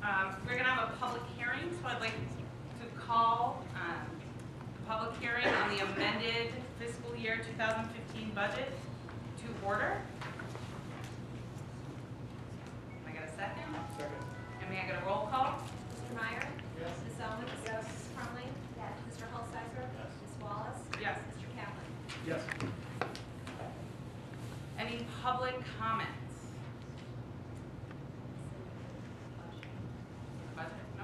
We're going to have a public hearing, so I'd like to call the public hearing on the amended fiscal year 2015 budget to order. Can I get a second? Second. And may I get a roll call? Mr. Meyer? Yes. Ms. Owens? Yes. Ms. Crumley? Yes. Mr. Hulsizer? Yes. Ms. Wallace? Yes. Mr. Kaplan? Yes. Any public comments? Budget? No?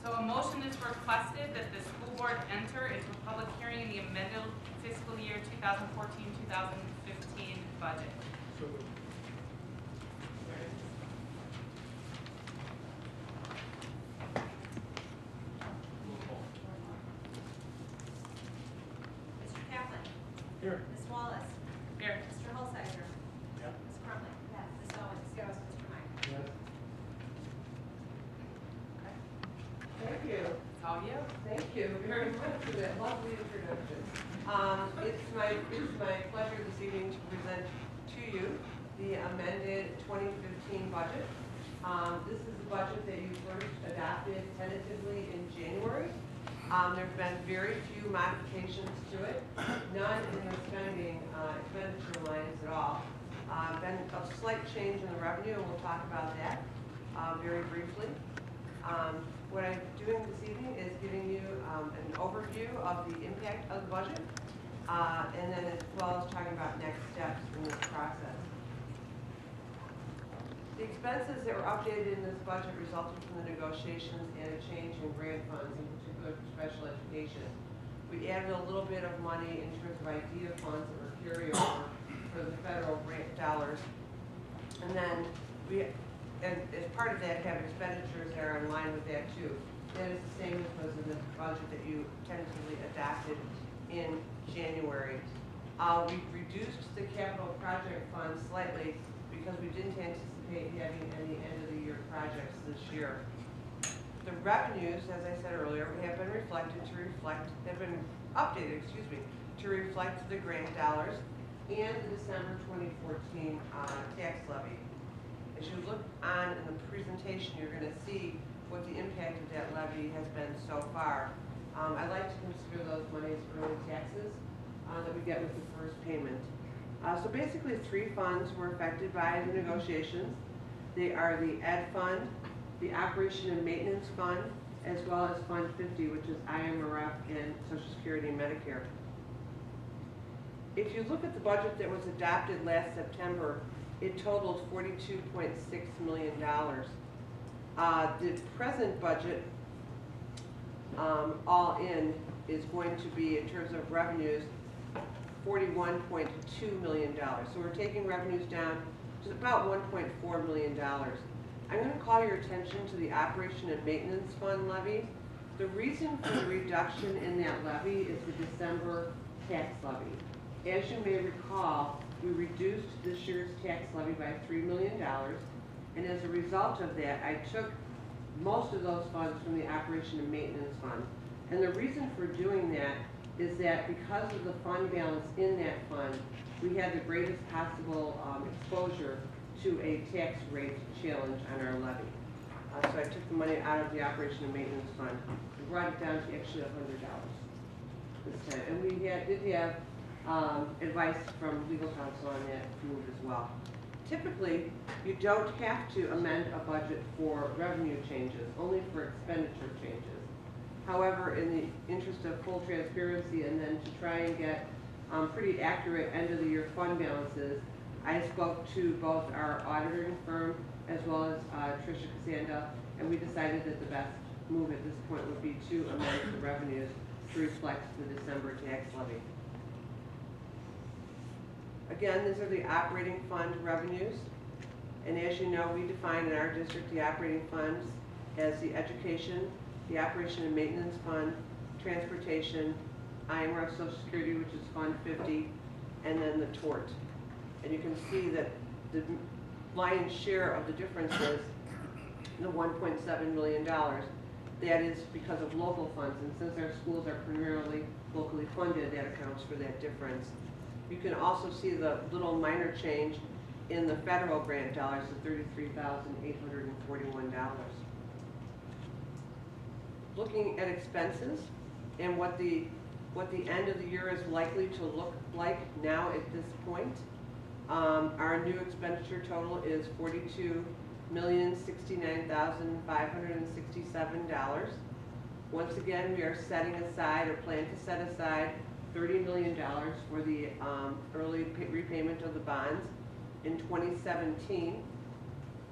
So a motion is requested that the school board enter into a public hearing in the amended fiscal year 2014-2015 budget. So moved. Mr. Kaplan? Here. Ms. Wallace? Here. Mr. Hulsizer? Yep. Ms. Crumley? Yes. Ms. Owens? Yes. Mr. Meyer? Yes. Thank you. It's all you. Thank you very much for that lovely introduction. It's my pleasure this evening to present to you the amended 2015 budget. This is the budget that you first adopted tentatively in January. There's been very few modifications to it, none in the spending expenditure lines at all. Been a slight change in the revenue, and we'll talk about that very briefly. What I'm doing this evening is giving you an overview of the impact of the budget, and then as well as talking about next steps in this process. The expenses that were updated in this budget resulted from the negotiations and a change in grant funds, in particular for special education. We added a little bit of money in terms of IDEA funds that were carryover for the federal grant dollars. And then and as part of that, have expenditures that are in line with that too. That is the same as was in the budget that you tentatively adopted in January. We reduced the capital project fund slightly because we didn't anticipate having any end of the year projects this year. The revenues, as I said earlier, have been updated, to reflect the grant dollars and the December 2014 tax levy. As you look on in the presentation, you're going to see what the impact of that levy has been so far. I like to consider those monies early taxes that we get with the first payment. So basically, three funds were affected by the negotiations. They are the Ed Fund, the Operation and Maintenance Fund, as well as Fund 50, which is IMRF and Social Security and Medicare. If you look at the budget that was adopted last September, it totals $42.6 million. The present budget, all in, is going to be, in terms of revenues, $41.2 million. So we're taking revenues down to about $1.4 million. I'm going to call your attention to the Operation and Maintenance Fund levy. The reason for the reduction in that levy is the December tax levy. As you may recall, we reduced this year's tax levy by $3 million, and as a result of that, I took most of those funds from the Operation and Maintenance Fund. And the reason for doing that is that because of the fund balance in that fund, we had the greatest possible exposure to a tax rate challenge on our levy. So I took the money out of the Operation and Maintenance Fund and brought it down to actually $100 this time. And we did have advice from legal counsel on that move as well. Typically, you don't have to amend a budget for revenue changes, only for expenditure changes. However, in the interest of full transparency and then to try and get pretty accurate end of the year fund balances, I spoke to both our auditing firm as well as Tricia Casanda, and we decided that the best move at this point would be to amend the revenues to reflect the December tax levy. Again, these are the operating fund revenues. And as you know, we define in our district the operating funds as the education, the Operation and Maintenance Fund, transportation, IMRF Social Security, which is Fund 50, and then the tort. And you can see that the lion's share of the difference is the $1.7 million. That is because of local funds, and since our schools are primarily locally funded, that accounts for that difference. You can also see the little minor change in the federal grant dollars of $33,841. Looking at expenses and what the end of the year is likely to look like now at this point, our new expenditure total is $42,069,567. Once again, we are setting aside or plan to set aside $30 million for the early repayment of the bonds in 2017.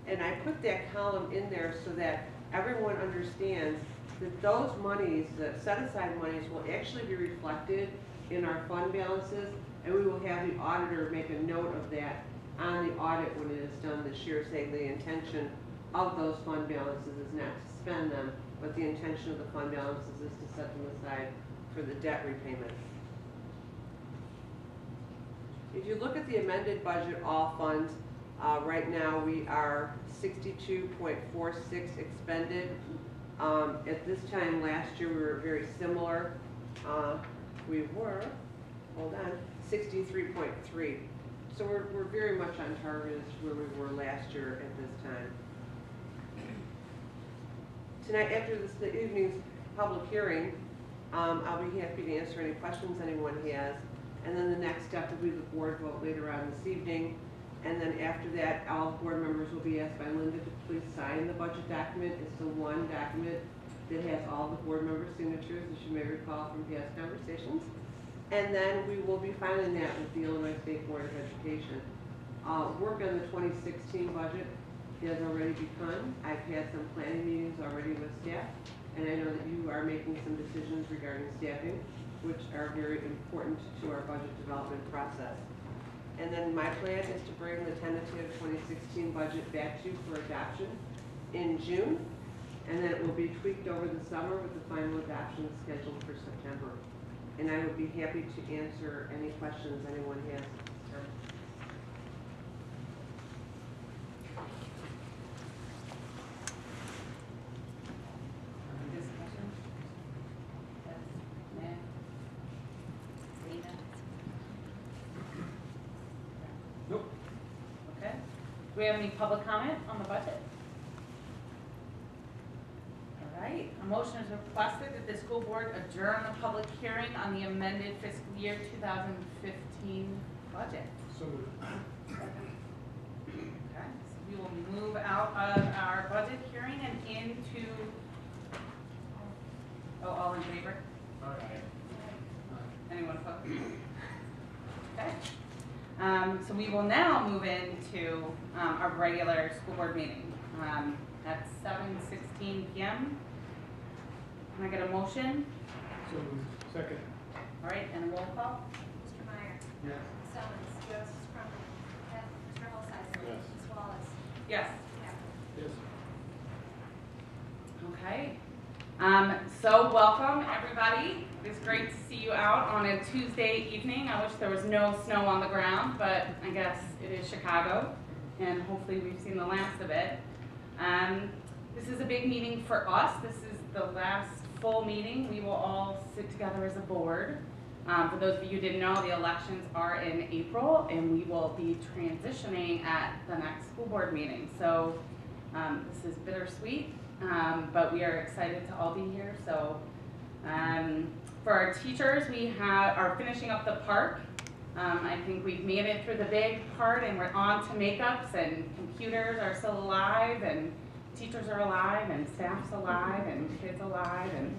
And I put that column in there so that everyone understands that those monies, the set-aside monies, will actually be reflected in our fund balances, and we will have the auditor make a note of that on the audit when it is done this year, saying the intention of those fund balances is not to spend them, but the intention of the fund balances is to set them aside for the debt repayment. If you look at the amended budget, all funds, right now we are 62.46 expended. At this time last year, we were very similar. We were, hold on, 63.3. So we're very much on target as where we were last year at this time. Tonight, after the evening's public hearing, I'll be happy to answer any questions anyone has. And then the next step will be the board vote later on this evening. And then after that, all board members will be asked by Linda to please sign the budget document. It's the one document that has all the board member signatures, as you may recall from past conversations. And then we will be filing that with the Illinois State Board of Education. Work on the 2016 budget has already begun. I've had some planning meetings already with staff, and I know that you are making some decisions regarding staffing, which are very important to our budget development process. And then my plan is to bring the tentative 2016 budget back to you for adoption in June, and then it will be tweaked over the summer with the final adoption scheduled for September. And I would be happy to answer any questions anyone has at this time. Discussion? Matt? Rita? Nope. Okay. Do we have any public comment on the budget? All right, a motion is requested that the school board adjourn the public hearing on the amended fiscal year 2015 budget. So moved. Okay, so we will move out of our budget hearing and into, all in favor? Aye. Anyone opposed? Okay. So we will now move into our regular school board meeting at 7:16 p.m. Can I get a motion? So moved. Second. All right, and a roll call? Mr. Meyer. Yes. Ms. Owens. Yes. Ms. Crumpler. Yes. Mr. Holzhauser. Yes. Ms. Wallace. Yes. Mr. Yes. Okay. So welcome, everybody. It's great to see you out on a Tuesday evening. I wish there was no snow on the ground, but I guess it is Chicago, and hopefully we've seen the last of it. This is a big meeting for us. This is the last full meeting. We will all sit together as a board. For those of you who didn't know, the elections are in April, and we will be transitioning at the next school board meeting. So this is bittersweet. But we are excited to all be here. So for our teachers, we are finishing up the park. I think we've made it through the big part, and we're on to makeups, and computers are still alive, and teachers are alive, and staff's alive, and kids alive, and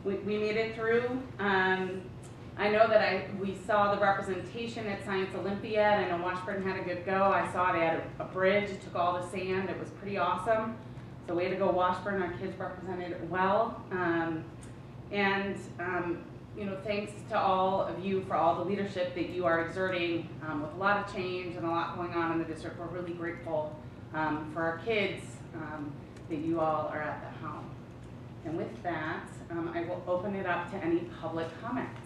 we made it through. I know that we saw the representation at Science Olympiad. I know Washburn had a good go. I saw they had a bridge, it took all the sand, it was pretty awesome. So way to go, Washburn. Our kids represented it well. You know, thanks to all of you for all the leadership that you are exerting with a lot of change and a lot going on in the district. We're really grateful for our kids that you all are at the helm. And with that, I will open it up to any public comments.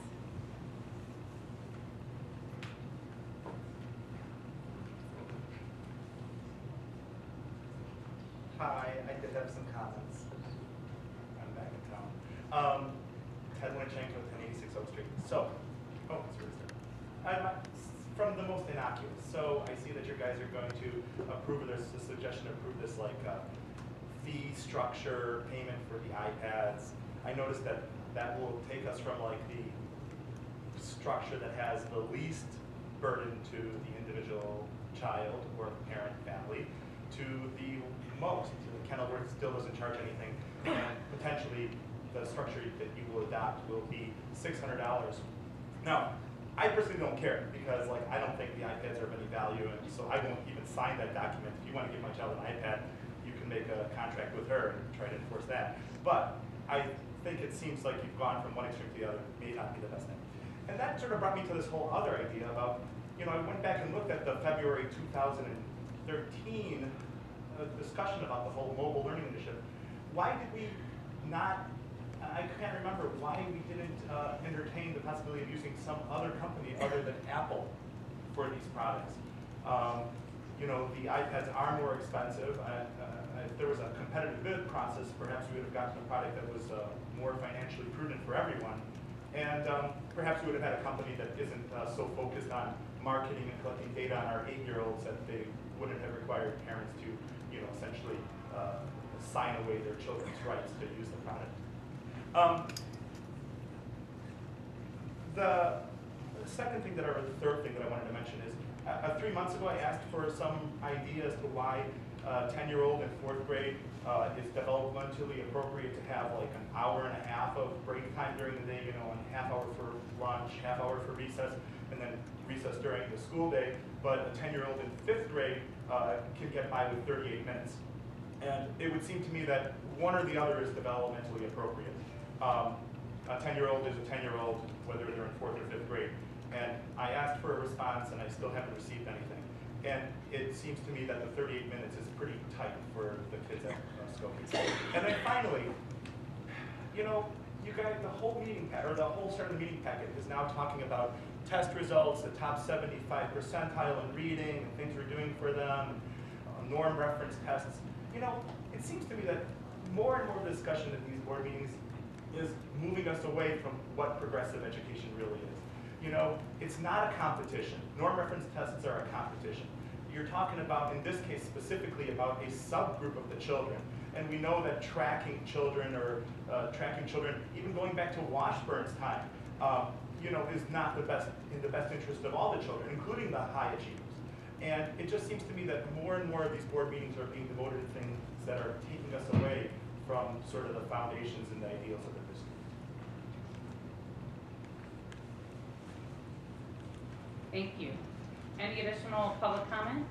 Hi, I did have some comments. I'm back in town. Ted Winchenko, 1086 Oak Street. So, it's Rooster. from the most innocuous. So I see that you guys are going to approve, or there's a suggestion to approve this like fee structure, payment for the iPads. I noticed that that will take us from like the structure that has the least burden to the individual child or parent family to the most. Kenilworth still doesn't charge anything, and potentially the structure that you will adopt will be $600. Now, I personally don't care because like I don't think the iPads are of any value, and so I won't even sign that document. If you want to give my child an iPad, you can make a contract with her and try to enforce that. But I think it seems like you've gone from one extreme to the other. May not be the best thing. And that sort of brought me to this whole other idea about, I went back and looked at the February 2013 discussion about the whole mobile learning initiative. Why did we not, I can't remember why we didn't entertain the possibility of using some other company other than Apple for these products. The iPads are more expensive. If there was a competitive bid process, perhaps we would have gotten a product that was more financially prudent for everyone. And perhaps we would have had a company that isn't so focused on marketing and collecting data on our 8-year-olds that they wouldn't have required parents to, essentially sign away their children's rights to use the product. The second thing or the third thing that I wanted to mention is 3 months ago I asked for some idea as to why 10-year-old in 4th grade is developmentally appropriate to have like an hour and a half of break time during the day, and half hour for lunch, half hour for recess, and then recess during the school day. But a 10-year-old in 5th grade can get by with 38 minutes. And it would seem to me that one or the other is developmentally appropriate. A 10-year-old is a 10-year-old, whether they're in 4th or 5th grade. And I asked for a response, and I still haven't received anything. And it seems to me that the 38 minutes is pretty tight for the kids at Skokie. And then finally, you guys, the whole meeting, or the whole start of the meeting packet is now talking about test results, the top 75 percentile in reading, and things we're doing for them, norm reference tests. It seems to me that more and more discussion at these board meetings is moving us away from what progressive education really is. It's not a competition. Norm reference tests are a competition. You're talking about, in this case specifically, about a subgroup of the children. And we know that tracking children, even going back to Washburn's time, is not in the best interest of all the children, including the high achievers. And it just seems to me that more and more of these board meetings are being devoted to things that are taking us away from sort of the foundations and the ideals of the district. Thank you. Any additional public comment?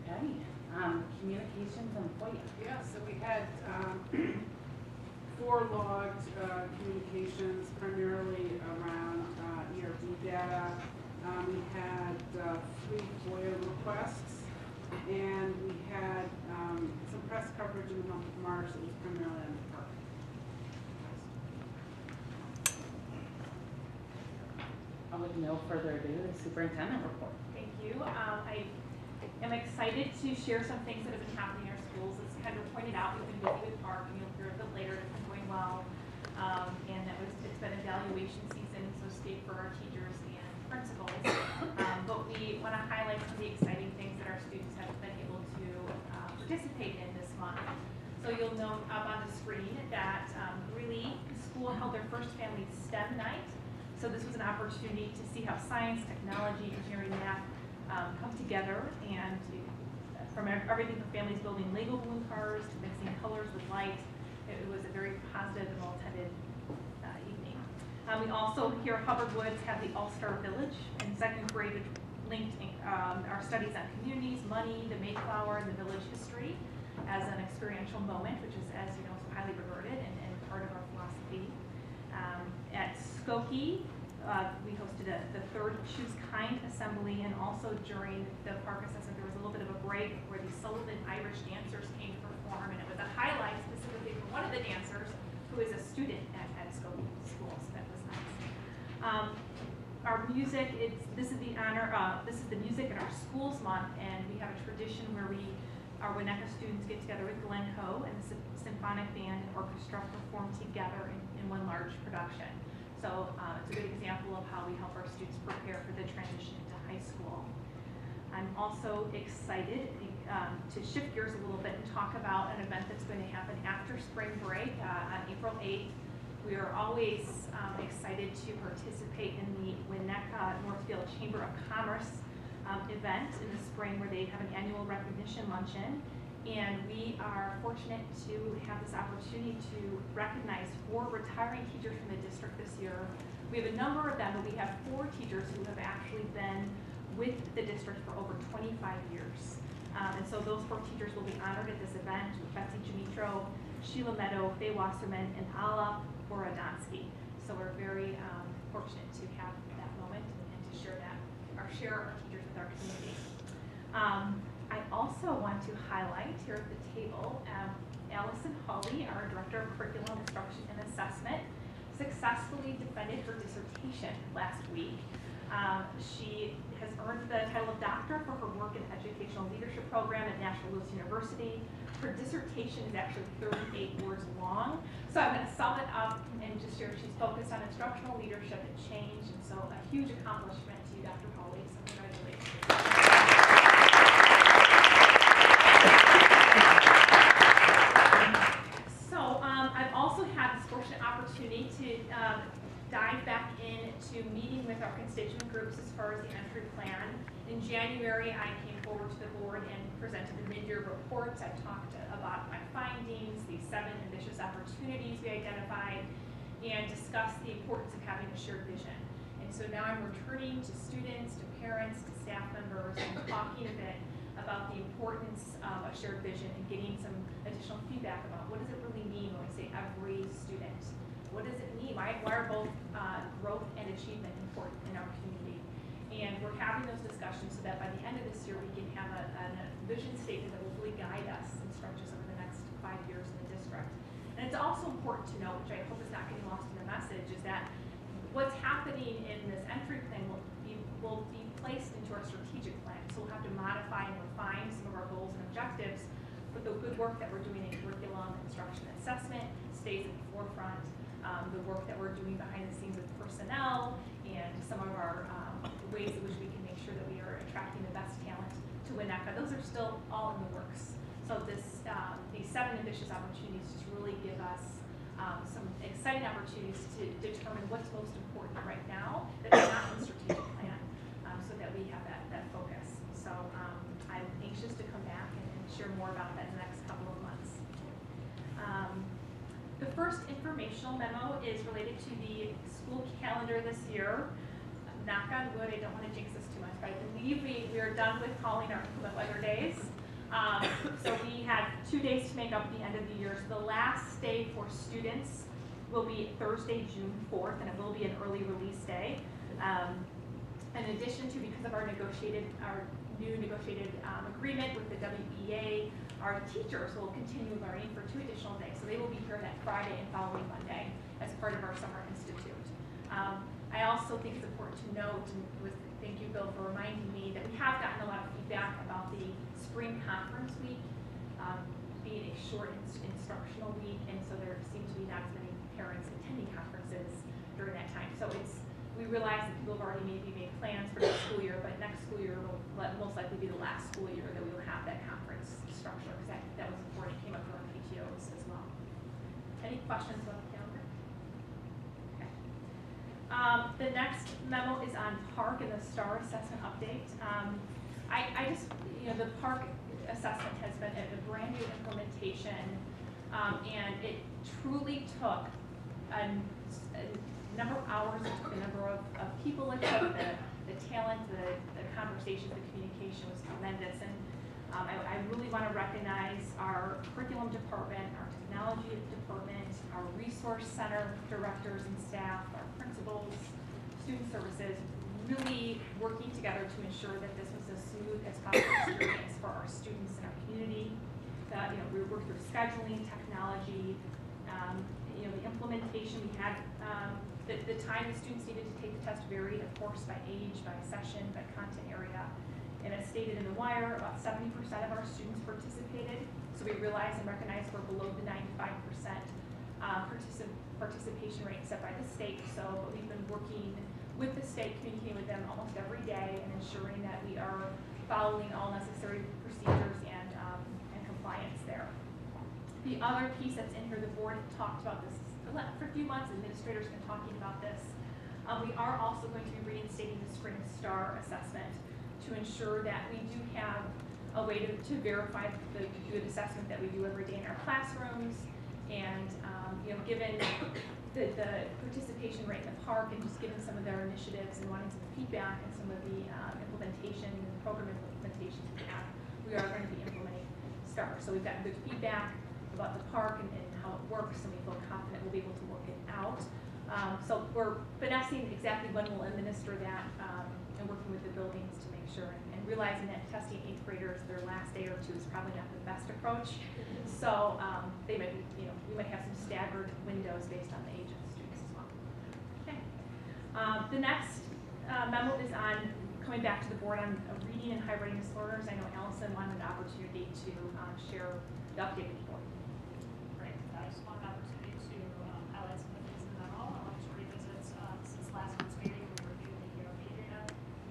Okay. Communications and FOIA. Yeah, so we had 4 logged communications, primarily around ERD data. We had 3 FOIA requests, and we had some press coverage in the month of March that was primarily on the park. With no further ado, the superintendent report. Thank you. I am excited to share some things that have been happening in our schools. As Kendra pointed out, we've been busy with park, and you'll hear a bit later it's been going well. And it's been evaluation season, so stay for our teachers and principals. But we want to highlight some of the exciting things that our students have been able to participate in this month. So you'll note up on the screen that Greeley School held their first family STEM night. So this was an opportunity to see how science, technology, engineering, math come together, and from everything from families building Lego balloon cars to mixing colors with light. It was a very positive and well-attended evening. We also here at Hubbard Woods have the All-Star Village, and 2nd grade linked our studies on communities, money, the Mayflower, and the village history as an experiential moment, which is, as you know, so highly regarded and part of our philosophy. At Skokie, we hosted the 3rd Choose Kind assembly, and also during the park assessment there was a little bit of a break where the Sullivan Irish dancers came to perform, and it was a highlight specifically for one of the dancers who is a student at Skokie School, so that was nice. Our music, this is the Music in Our Schools Month, and we have a tradition where our Winnetka students get together with Glencoe and the Symphonic Band and Orchestra perform together in one large production. So it's a good example of how we help our students prepare for the transition into high school. I'm also excited to shift gears a little bit and talk about an event that's going to happen after spring break on April 8th. We are always excited to participate in the Winnetka Northfield Chamber of Commerce event in the spring, where they have an annual recognition luncheon. And we are fortunate to have this opportunity to recognize 4 retiring teachers from the district this year. We have a number of them, but we have 4 teachers who have actually been with the district for over 25 years. And so those 4 teachers will be honored at this event with Betsy Jamitro, Sheila Meadow, Faye Wasserman, and Alla Borodonsky. So we're very fortunate to have that moment and to share our teachers with our community. I also want to highlight here at the table, Allison Hawley, our Director of Curriculum Instruction and Assessment, successfully defended her dissertation last week. She has earned the title of doctor for her work in the Educational Leadership Program at National Louis University. Her dissertation is actually 38 words long, so I'm going to sum it up and just share she's focused on instructional leadership and change, and so a huge accomplishment to you, Dr. Hawley, so congratulations. So I've also had this fortunate opportunity to dive back into meeting with our constituent groups as far as the entry plan. In January, I came forward to the board and presented the mid-year reports. I talked about my findings, the 7 ambitious opportunities we identified, and discussed the importance of having a shared vision. And so now I'm returning to students, to parents, to staff members, and talking a bit about the importance of a shared vision and getting some additional feedback about what does it really mean when we say every student. What does it mean? Why are both growth and achievement important in our community? And we're having those discussions so that by the end of this year we can have a vision statement that will really guide us and stretch us over the next 5 years in the district. And it's also important to note, which I hope is not getting lost in the message, is that what's happening in this entry plan will be placed into our strategic plan. So we'll have to modify and refine some of our goals and objectives, but the good work that we're doing in curriculum, instruction, and assessment stays at the forefront. The work that we're doing behind the scenes with personnel and some of our ways in which we can make sure that we are attracting the best talent to Winnetka, those are still all in the works. So these 7 ambitious opportunities just really give us some exciting opportunities to determine what's most important right now that's not in the strategic plan, so that we have that focus. So I'm anxious to come back and share more about that in the next couple of months. The first informational memo is related to the school calendar this year. Knock on wood, I don't want to jinx this too much, but I believe we are done with calling our inclement weather days. So we had 2 days to make up at the end of the year. So the last day for students will be Thursday, June 4th, and it will be an early release day. In addition to, because of our new negotiated agreement with the WEA, our teachers will continue learning for 2 additional days. So they will be here that Friday and following Monday as part of our Summer Institute. I also think it's important to note, and thank you, Bill, for reminding me, that we have gotten a lot of feedback about the spring conference week being a short instructional week, and so there seems to be not as many parents attending conferences during that time. So we realize that people have already maybe made plans for next school year, but next school year will most likely be the last school year that we will have that conference structure, because that was important. It came up from our PTOs as well. Any questions about the calendar? Okay. The next memo is on park and the STAR assessment update. I just, the park assessment has been a brand new implementation, and it truly took a number of hours, it took a number of people, it took the talent, the conversation, the communication was tremendous. And I really want to recognize our curriculum department, our technology department, our resource center directors and staff, our principals, student services, really working together to ensure that this was as smooth as possible experience for our students and our community. We worked through scheduling, technology, the implementation. We had the time the students needed to take the test varied, of course, by age, by session, by content area. And as stated in the wire, about 70% of our students participated. So we realized and recognized we're below the 95% participation rate set by the state. So but we've been working with the state, communicating with them almost every day and ensuring that we are following all necessary procedures and compliance there. The other piece that's in here, the board talked about this for a few months, administrators have been talking about this. We are also going to be reinstating the Spring Star assessment to ensure that we do have a way to verify the good assessment that we do every day in our classrooms. And given the participation rate in the park and just given some of their initiatives and wanting some feedback and some of the implementation and program implementations we have, we are going to be implementing STAR. So we've gotten good feedback about the park and how it works, and we feel confident we'll be able to work it out. So we're finessing exactly when we'll administer that and working with the buildings to make sure and realizing that testing 8th graders their last day or two is probably not the best approach. So they might, we might have some staggered windows based on the age of the students as well. Okay. The next memo is on coming back to the board on reading and high readiness learners. I know Allison wanted an opportunity to share the updated report. Great. I just want an opportunity to highlight some of the things in the memo. I want to revisit since last month's meeting, we reviewed the ERP data.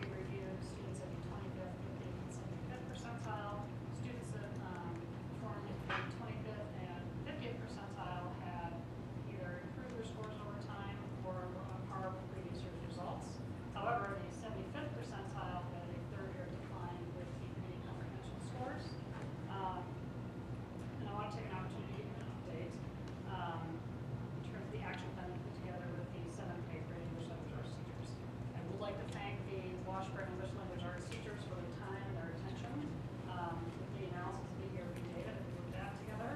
We reviewed students at the 25th, 50th, and 75th percentile. Students that performed at the 25th and 50th percentile had either improved their scores over time or were on par with previous year's results. However, the 75th percentile had a third-year decline with the mini comprehension scores. And I want to take an opportunity to give an update in terms of the action plan we put together with the 7th grade English language arts teachers. I would like to thank the Washburn English language arts teachers for their time and their attention with the analysis of the ERP data that we looked at together.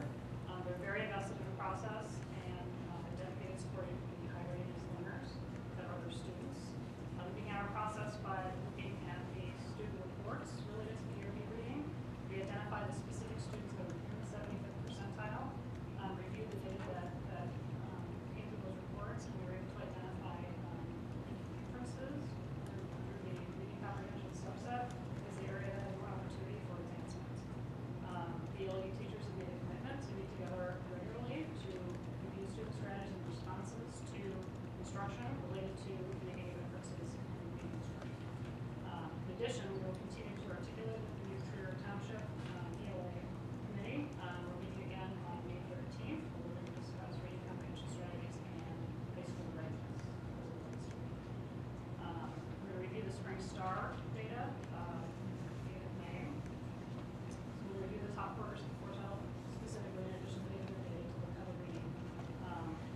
They're very invested in the process and are dedicated supporting the high readiness learners that are their students. We began our process by looking at the student reports related to the ERP reading. We identified the specific students that were in the 75th percentile, reviewed the data that came through those reports, and we were able to identify differences under the reading comprehension subset as the area that had more opportunity for advancement. The ELE teachers have made a commitment to meet together regularly to review student strategies and responses to instruction related to mitigating differences in reading instruction. In addition, we will continue to articulate with the New Trier Township ELA committee. We're meeting again on May 13th. We're going to discuss reading comprehension strategies and high school readiness as it relates to reading. We're going to review the Spring Star data in May. So we'll review the top quartile specifically in addition to the other data to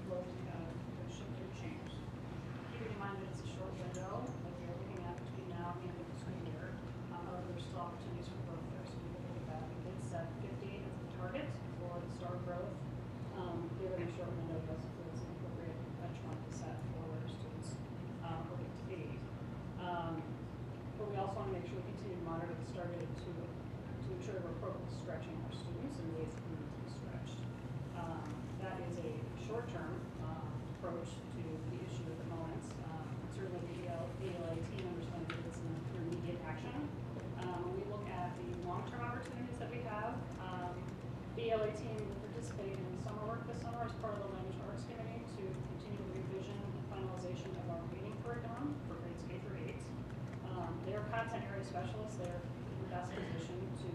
look how the reading will shift or change. Keeping in mind that it's a short window that we are looking at between now and the end of the school year. However, there's still opportunities for growth there, so we will look at that. We did set 50 as the target for the star growth. Given the short window, that's an appropriate benchmark to set for where students hoping to be. But we also want to make sure we continue to monitor the star data to ensure we're appropriately stretching our students in ways that we need to be stretched. That is a short-term approach to the issue at the moment. Certainly the ELA team understands that it's an immediate action. When we look at the long-term opportunities that we have, the ELA team will participate in summer work this summer as part of the Language Arts Committee to continue the revision and finalization of our reading curriculum for grades K through 8. They are content area specialists. They're in the best position to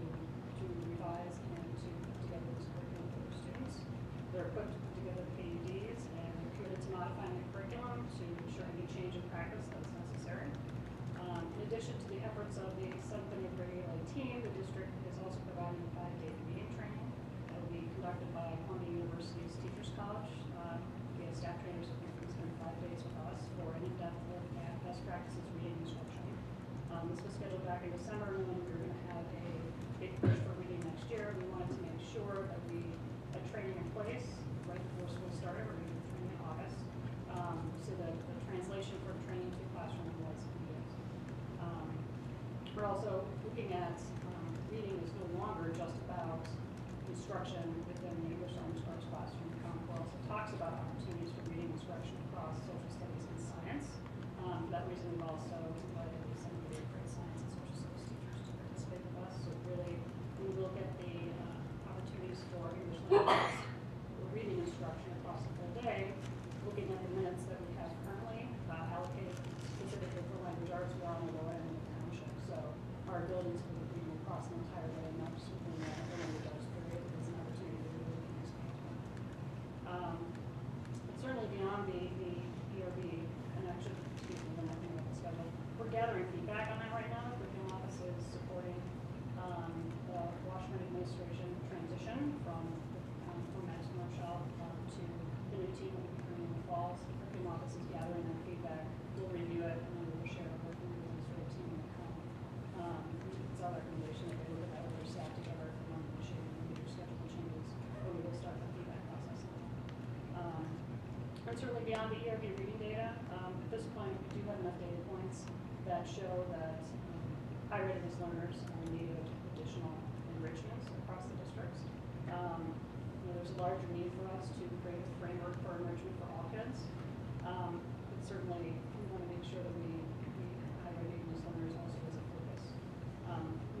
revise and to put together this curriculum for their students. They're equipped to put together the PUDs and they're committed to modifying the curriculum to ensure any change in practice that's necessary. In addition to the efforts of the 7th and 8th grade ELA team, the district is also providing a 5-day reading training that will be conducted by Columbia University's Teachers College. We have staff trainers who can spend 5 days with us for an in-depth look at best practices reading instruction. This was scheduled back in December, and when we were going to have a big push for reading next year. We wanted to make sure that we had training in place right before school started. We're going to do training in August, so that the translation from training to classroom was immediate. We're also looking at reading is no longer just about instruction within the English language arts classroom. COMPO also talks about opportunities for reading instruction across social studies and science. For that reason, we've also invited the 7th grade science and social studies teachers to participate with us. So really, we look at the opportunities for English language reading instruction across the would be across the entire day, not just within the language arts period. It's an opportunity to really expand. But certainly beyond the ERB connection, excuse me, when I think about the schedule, we're gathering feedback on that right now. The curriculum office is supporting the Washburn administration transition from Max Marshall to the new team that will be coming in the fall. So the curriculum office is gathering that feedback. We'll review it and then we will share it with the administrative team that come. It's our recommendation that they look at that with their staff together if they want to initiate any major schedule changes, or we will start the feedback process now. And certainly beyond the ERB reading data, at this point we do have enough data points that show that high readiness learners need additional enrichments across the districts. There's a larger need for us to create a framework for enrichment for all kids. But certainly we want to make sure that we high readiness learners also as a focus.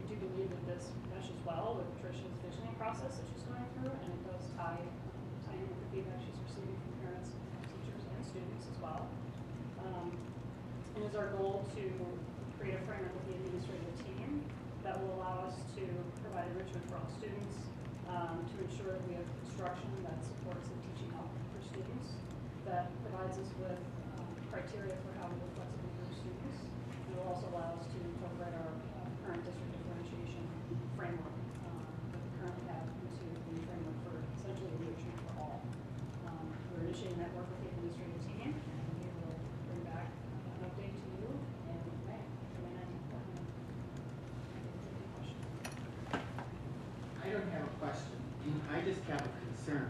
We do believe that this meshes well with Tricia's visioning process that she's going through, and it does tie in with the feedback she's receiving from parents, teachers, and students as well. And it's our goal to create a framework with the administrative team that will allow us to provide enrichment for all students, to ensure that we have instruction that supports the teaching health for students, that provides us with criteria for how we will flexibly group students. It will also allow us to incorporate our current district differentiation framework that we currently have into the framework for essentially enrichment for all. We're initiating that work with the administrative team, and we will bring back an update to you in May. I don't have a question. I just have a concern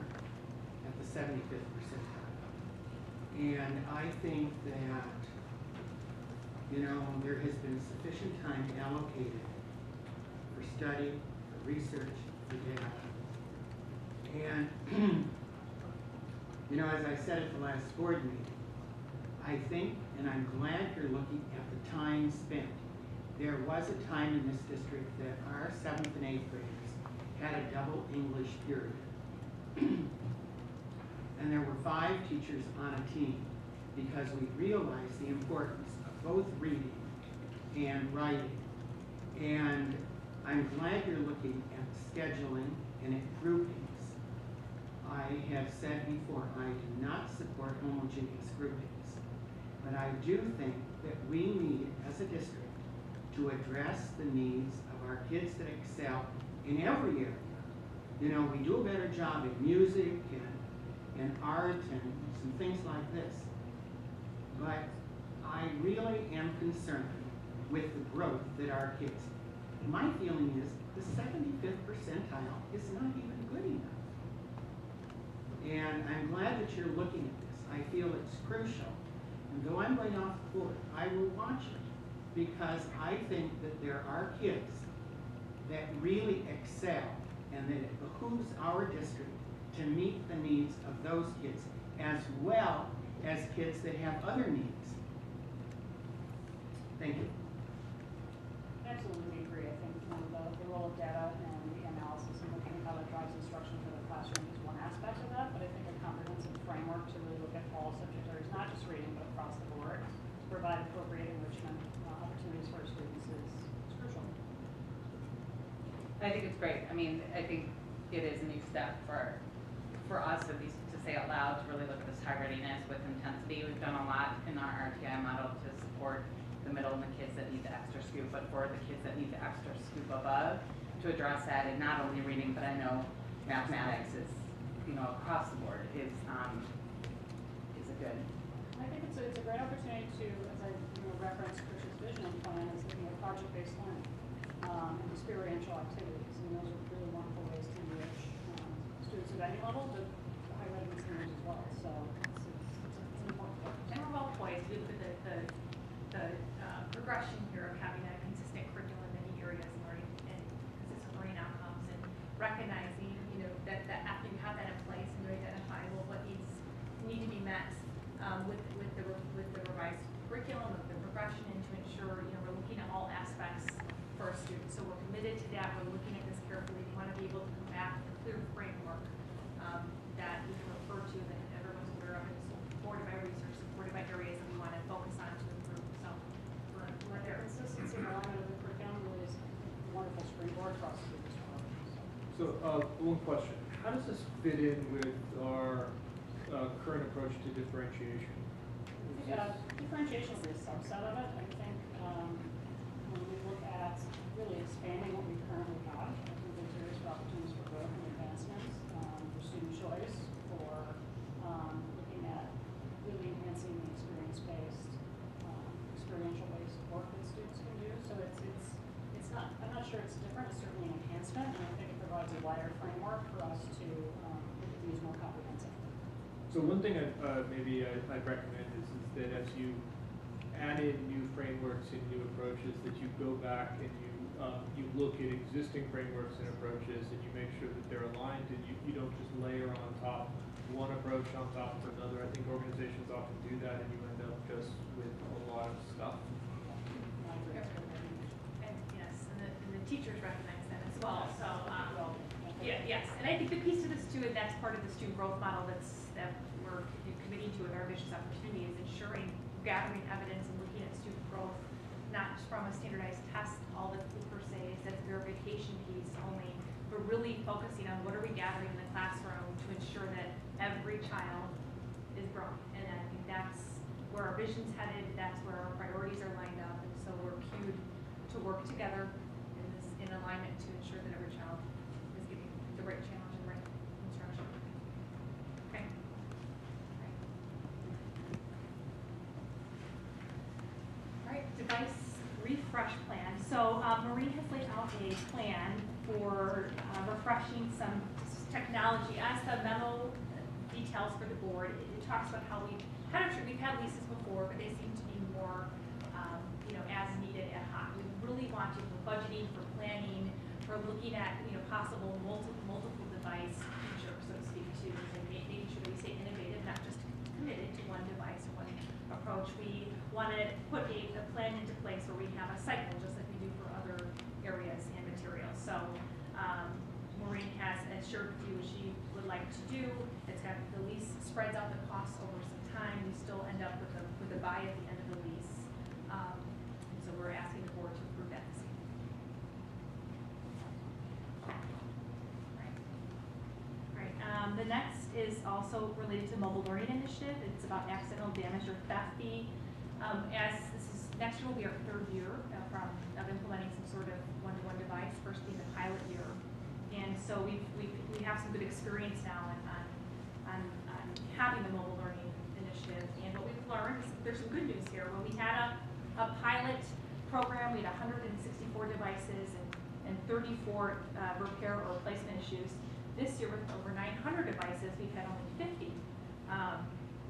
at the 75th percentile. And I think that, there has been sufficient time allocated for study, for research, for data. And, as I said at the last board meeting, I think, and I'm glad you're looking at the time spent. There was a time in this district that our 7th and 8th graders had a double English period. And there were 5 teachers on a team because we realized the importance of both reading and writing. And I'm glad you're looking at scheduling and at groupings. I have said before, I do not support homogeneous groupings. But I do think that we need, as a district, to address the needs of our kids that excel in every area. We do a better job in music and art and some things like this. But I really am concerned with the growth that our kids. My feeling is the 75th percentile is not even good enough. And I'm glad that you're looking at this. I feel it's crucial. And though I'm going off the board, I will watch it because I think that there are kids that really excel and that it behooves our district to meet the needs of those kids as well as kids that have other needs. Thank you. Absolutely agree. I think the role of data and the analysis and looking at how that drives instruction for the classroom is one aspect of that, but I think a comprehensive framework to really look at all subject areas, not just reading, but across the board, to provide appropriate enrichment opportunities for our students is crucial. I think it's great. I mean, I think it is a new step for us, at least to say out loud, to really look at this high readiness with intensity. We've done a lot in our RTI model to support the middle and the kids that need the extra scoop, but for the kids that need the extra scoop above, to address that, and not only reading, but I know mathematics is, across the board is a good. I think it's a great opportunity to, as I referenced Tricia's visioning plan, is looking at project-based learning and experiential activities. And those are really wonderful ways to enrich students at any level, but high readiness learners as well. So it's an important part. And we're well poised. We look at the progression here of having a consistent curriculum in many areas, learning and consistent learning outcomes, and recognizing, that after you have that in place and you identify what needs to be met with the revised curriculum, with the progression, and to ensure we're looking at all aspects for our students. So we're committed to that. We're looking at this carefully. We want to be able to come back with a clear framework that we can refer to, that everyone's aware of, and supported by research, supported by areas that we want to focus on to improve. So we're there. Consistency and alignment of the curriculum really is one springboard for us to do this work. So, one question. How does this fit in with our current approach to differentiation? Is this- Differentiation will be a subset of it, I think, when we look at really expanding what we currently have, I think there's areas for opportunities for growth and advancements, for student choice, for, looking at really enhancing the experience-based, experiential-based work that students can do, so it's not, I'm not sure it's different, it's certainly an enhancement, and I think it provides a wider framework for us to, look at these more comprehensively. So one thing I'd recommend is that as you add in new frameworks and new approaches, that you go back and you look at existing frameworks and approaches and you make sure that they're aligned and you don't just layer on top one approach on top of another. I think organizations often do that and you end up just with a lot of stuff. I agree. And yes, and the teachers recognize that as well, so, Well, yeah, yes, and I think the piece to this too, and that's part of the student growth model that we're committing to with our ambitious opportunity, is ensuring gathering evidence and looking at student growth, not just from a standardized test, all the per se, that's verification piece only, but really focusing on what are we gathering in the classroom to ensure that every child is growing. And I think that's where our vision's headed, that's where our priorities are lined up, and so we're cued to work together in alignment to ensure that every child is getting the right challenge and right instruction. Okay. All right, device refresh plan. So Maureen has laid out a plan for refreshing some technology. As the memo details for the board, it talks about how we've had leases before, but they seem to be more, as needed ad hoc. We really want you for budgeting, for planning, for looking at, possible multiple device future, so to speak, too, and making sure we stay innovative, not just committed to one device or one approach. We want to put a plan into place where we have a cycle, just like we do for other areas and materials. So Maureen has shared with you what she would like to do. It's got the lease spreads out the costs over some time. We still end up with a buy at the end of the lease. And so we're asking the board to approve that this evening. Right. The next is also related to mobile learning initiative. It's about accidental damage or theft fee. As this is next year will be our third year of implementing some sort of one-to-one device, first being the pilot year. And so we have some good experience now on having the mobile learning initiative. And what we've learned is there's some good news here. When we had a pilot program, we had 164 devices and 34 repair or replacement issues. This year with over 900 devices, we've had only 50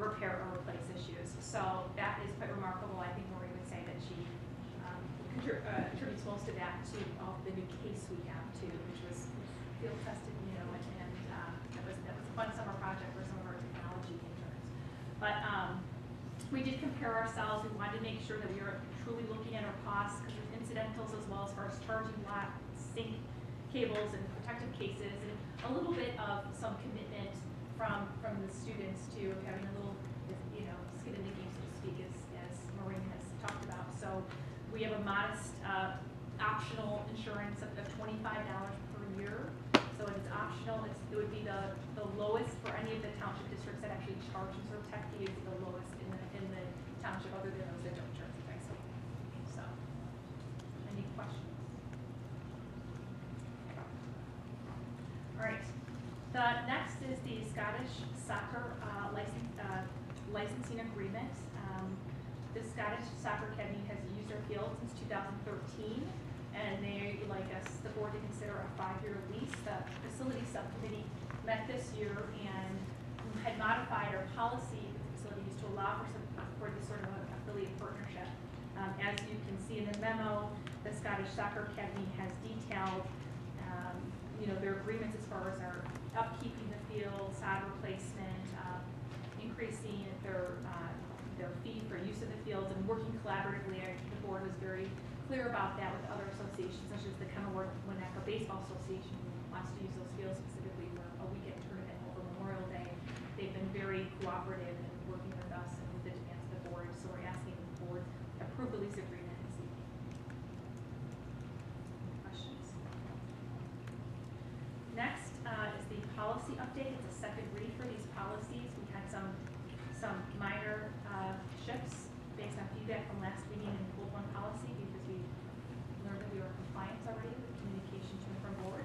repair or replace issues. So that is quite remarkable. I think Maureen would say that she attributes most of that to the new case we have too, which was field tested, and that was a fun summer project for some of our technology interns. But we did compare ourselves. We wanted to make sure that we were truly looking at our costs, because there's incidentals as well as far as charging lot, sync cables, and protective cases, and a little bit of some commitment from the students to having a little, skin in the game, so to speak, as Maureen has talked about. So we have a modest optional insurance of $25 per year. So it's optional. It would be the lowest for any of the township districts that actually charge some sort of tech fee. It's the lowest in the township, other than those that don't charge the tech fee. So, any questions? All right. The next is the Scottish Soccer licensing agreement. The Scottish Soccer Academy has used our field since 2013, and they would like us, the board, to consider a 5-year lease. The facility subcommittee met this year and had modified our policy with facilities to allow for this sort of an affiliate partnership. As you can see in the memo, the Scottish Soccer Academy has detailed their agreements as far as our upkeeping the field, sod replacement, increasing their fee for use of the fields, and working collaboratively. The board was very clear about that with other associations, such as the Kenilworth-Winnetka Baseball Association, who wants to use those fields specifically for a weekend tournament over Memorial Day. They've been very cooperative in working with us and with the demands of the board, so we're asking the board to approve the lease agreement this evening. Any questions? policy update. It's a second read for these policies. We had some minor shifts based on feedback from last meeting and pulled one policy because we learned that we were in compliance already with communication to and from board.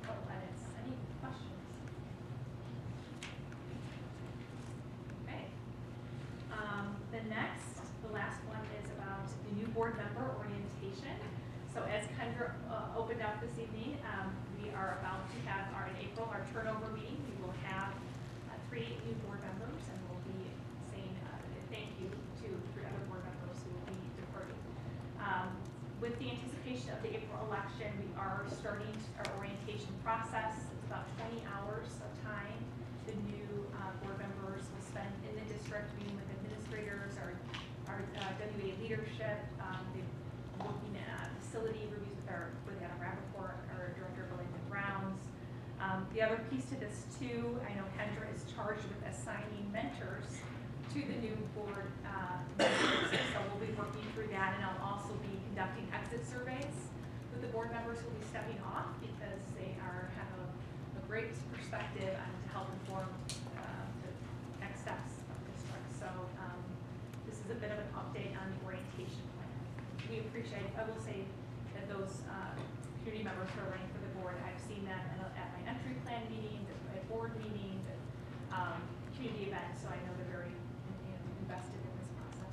Edits. Any questions? Okay. The last one is about the new board member orientation. So as Kendra opened up this evening, we are about to have in April, our turnover meeting. We will have 3 new board members, and we'll be saying thank you to 3 other board members who will be departing. With the anticipation of the April election, we are starting our orientation process. It's about 20 hours of time. The new board members will spend in the district meeting with administrators, our WA leadership. They're looking at facility reviews with Anna Rappaport, our director of buildings and grounds. The other piece to this too, I know Kendra is charged with assigning mentors to the new board members. So we'll be working through that, and I'll also be conducting exit surveys with the board members who will be stepping off because they have a great perspective on to help inform the next steps of the district. So this is a bit of an update on the orientation plan. We appreciate, I will say that those community members who are running for the board, I've seen them at my entry plan meetings, at board meetings, at community events, so I know they're very invested in this process.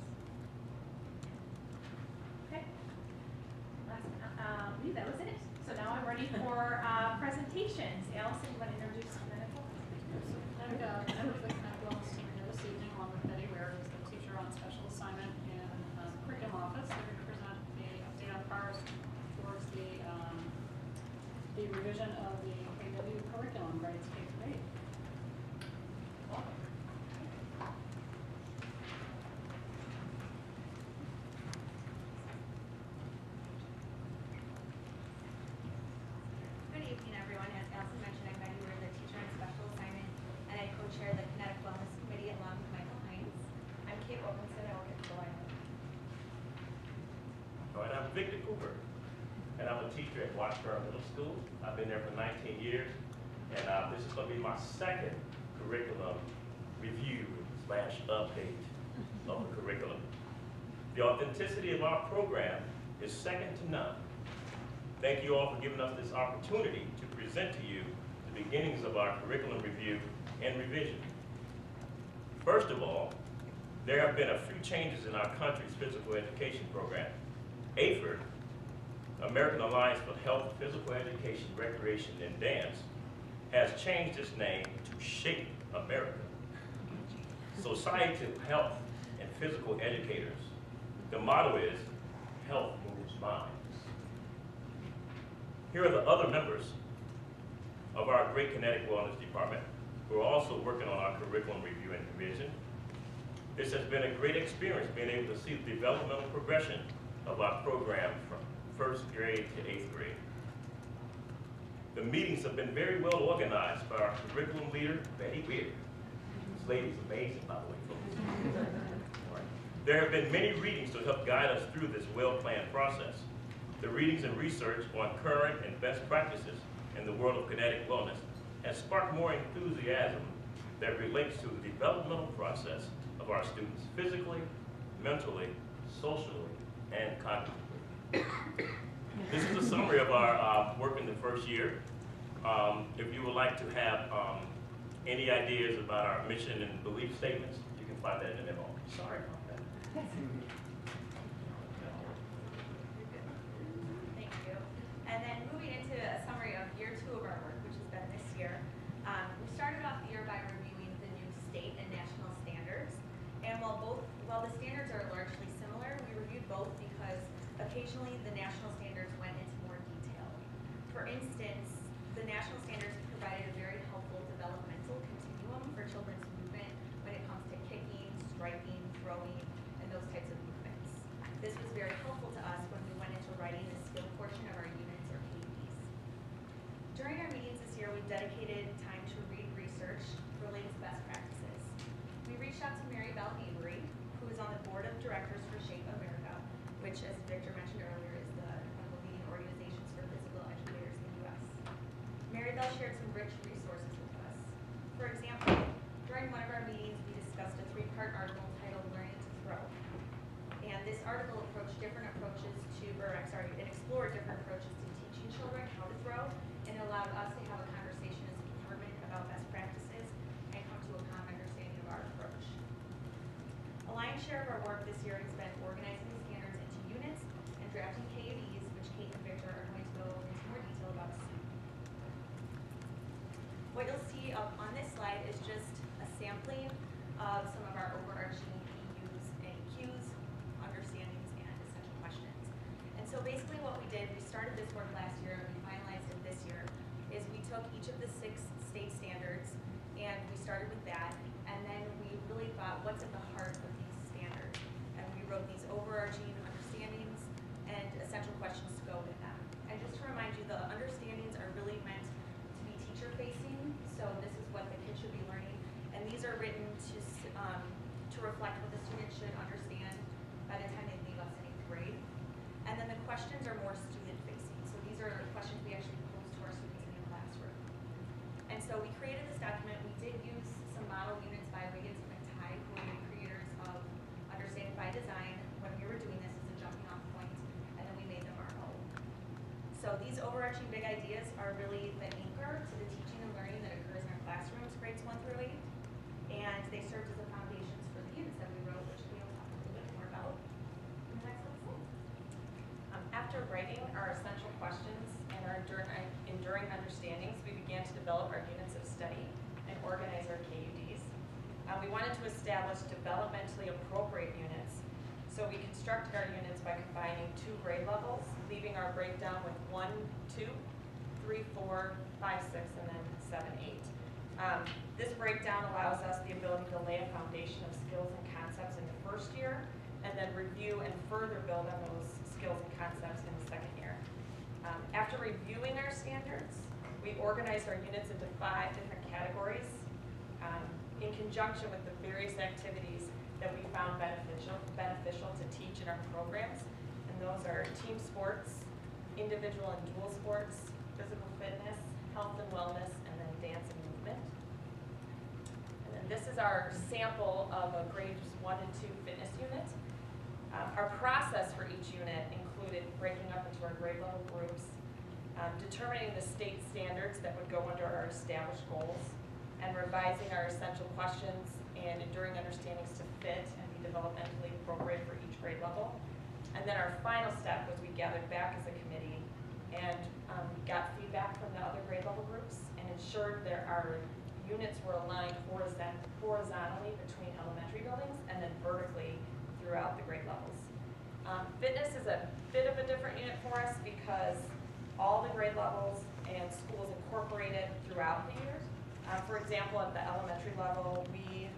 Okay. I believe that was it. So now I'm ready for presentations. Allison, you want to introduce Connecticut? Members of the Connecticut Wellness team here this evening, along with Betty Ware, who's the teacher on special assignment in curriculum office. They're going to present the update on progress towards the revision of the KW curriculum, grades K through 8. Good evening, everyone. As Allison mentioned, I'm Betty Ware, the teacher on special assignment, and I co-chair the Kinetic Wellness Committee along with Michael Hines. I'm Kate Wilkinson. I work at the Island. All right, I'm Victor Cooper, and I'm a teacher at Washburn Middle School. I've been there for 19 years, and this is going to be my second curriculum review / update of the curriculum. The authenticity of our program is second to none. Thank you all for giving us this opportunity to present to you the beginnings of our curriculum review and revision. First of all, there have been a few changes in our country's physical education program. AFERD, American Alliance for Health, Physical Education, Recreation, and Dance, has changed its name to Shape America. Society of Health and Physical Educators. The motto is, health moves minds. Here are the other members of our great Kinetic Wellness Department who are also working on our curriculum review and revision. This has been a great experience being able to see the developmental progression of our program from 1st grade to 8th grade. The meetings have been very well organized by our curriculum leader, Betty Weir. This lady's amazing, by the way, folks. There have been many readings to help guide us through this well-planned process. The readings and research on current and best practices in the world of kinetic wellness has sparked more enthusiasm that relates to the developmental process of our students physically, mentally, socially, and cognitively. This is a summary of our work in the first year. If you would like to have any ideas about our mission and belief statements, you can find that in the memo. Sorry about that. Thank you. And then moving into a summary of year 2 of our work, which has been this year. We started off the year by reviewing the new state and national standards. And while the standards are largely similar, we reviewed both because occasionally the national standards went into more detail. For instance, the national standards provided a very helpful developmental continuum for children's movement when it comes to kicking, striking, throwing, and those types of movements. This was very helpful to us when we went into writing the skill portion of our units or KPs. During our meetings this year, we dedicated time to read research related to best practices. We reached out to Mary Bell Avery, who is on the board of directors for Shape America, which, as Victor mentioned earlier, is one of the leading organizations for physical educators in the U.S. Mary Graybell shared some rich resources with us. For example, during one of our meetings, we discussed a 3-part article titled Learning to Throw. And this article approached different approaches to, it explored different approaches to teaching children how to throw, and allowed us to have a conversation as a department about best practices and come to a common understanding of our approach. A lion's share of our work this year has been organizing the standards into units and drafting KUDs, which Kate and Victor are going to go into more detail about soon. What you'll see up on this slide is just a sampling of some of our overarching EUs and Qs, understandings, and essential questions. And so basically what we did, we started this work last year and we finalized it this year, is we took each of the 6 state standards and we started with that, and then we really thought, what's at the heart of these standards? And we wrote these overarching understandings and essential questions to go with them. And just to remind you, the understandings are really meant to be teacher-facing, so this is what the kids should be learning. And these are written to reflect what the students should understand by the time they leave us in 8th grade. And then the questions are more student-facing. So these are the questions we actually pose to our students in the classroom. And so we created this document. We did use some model units by Wiggins and McTighe, who are the creators of Understanding by Design, when we were doing this as a jumping off point, and then we made them our own. So these overarching big ideas are really the anchor to the teaching and learning that occurs in our classrooms, grades 1 through 8, and they served as the foundations for the units that we wrote, which we'll talk a little bit more about in the next slide. After writing our essential questions and our enduring understandings, we began to develop our units of study and organize our KUDs. We wanted to establish developmentally appropriate units, so we constructed our units by combining 2 grade levels, leaving our breakdown with 1, 2, 3, 4, 5, 6, and then 7, 8. This breakdown allows us the ability to lay a foundation of skills and concepts in the first year, and then review and further build on those skills and concepts in the second year. After reviewing our standards, we organized our units into 5 different categories in conjunction with the various activities that we found beneficial to teach in our programs. And those are team sports, individual and dual sports, physical fitness, health and wellness, and then dance and movement. And then this is our sample of a grades 1 and 2 fitness unit. Our process for each unit included breaking up into our grade level groups, determining the state standards that would go under our established goals, and revising our essential questions and enduring understandings to fit and be developmentally appropriate for each grade level. And then our final step was we gathered back as a committee and got feedback from the other grade level groups and ensured that our units were aligned horizontally between elementary buildings and then vertically throughout the grade levels. Fitness is a bit of a different unit for us because all the grade levels and schools incorporate it throughout the years. For example, at the elementary level, we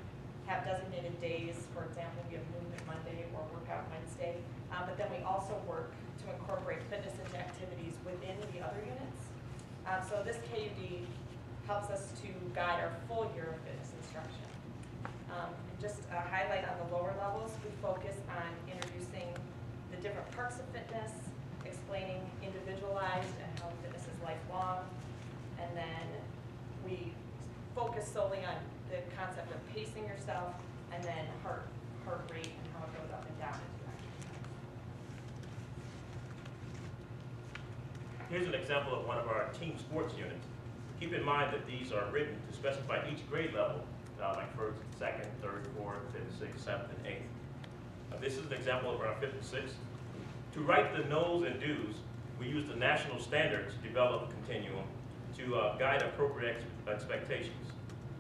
have designated days. For example, we have Movement Monday or Workout Wednesday. But then we also work to incorporate fitness into activities within the other units. So this KUD helps us to guide our full year of fitness instruction. Just a highlight on the lower levels, we focus on introducing the different parts of fitness, explaining individualized and how fitness is lifelong, and then we focus solely on the concept of pacing yourself, and then heart rate and how it goes up and down as you exercise. Here's an example of one of our team sports units. Keep in mind that these are written to specify each grade level, like first, second, third, fourth, fifth, sixth, seventh, and eighth. This is an example of our fifth and sixth. To write the no's and do's, we use the national standards developed continuum to guide appropriate expectations,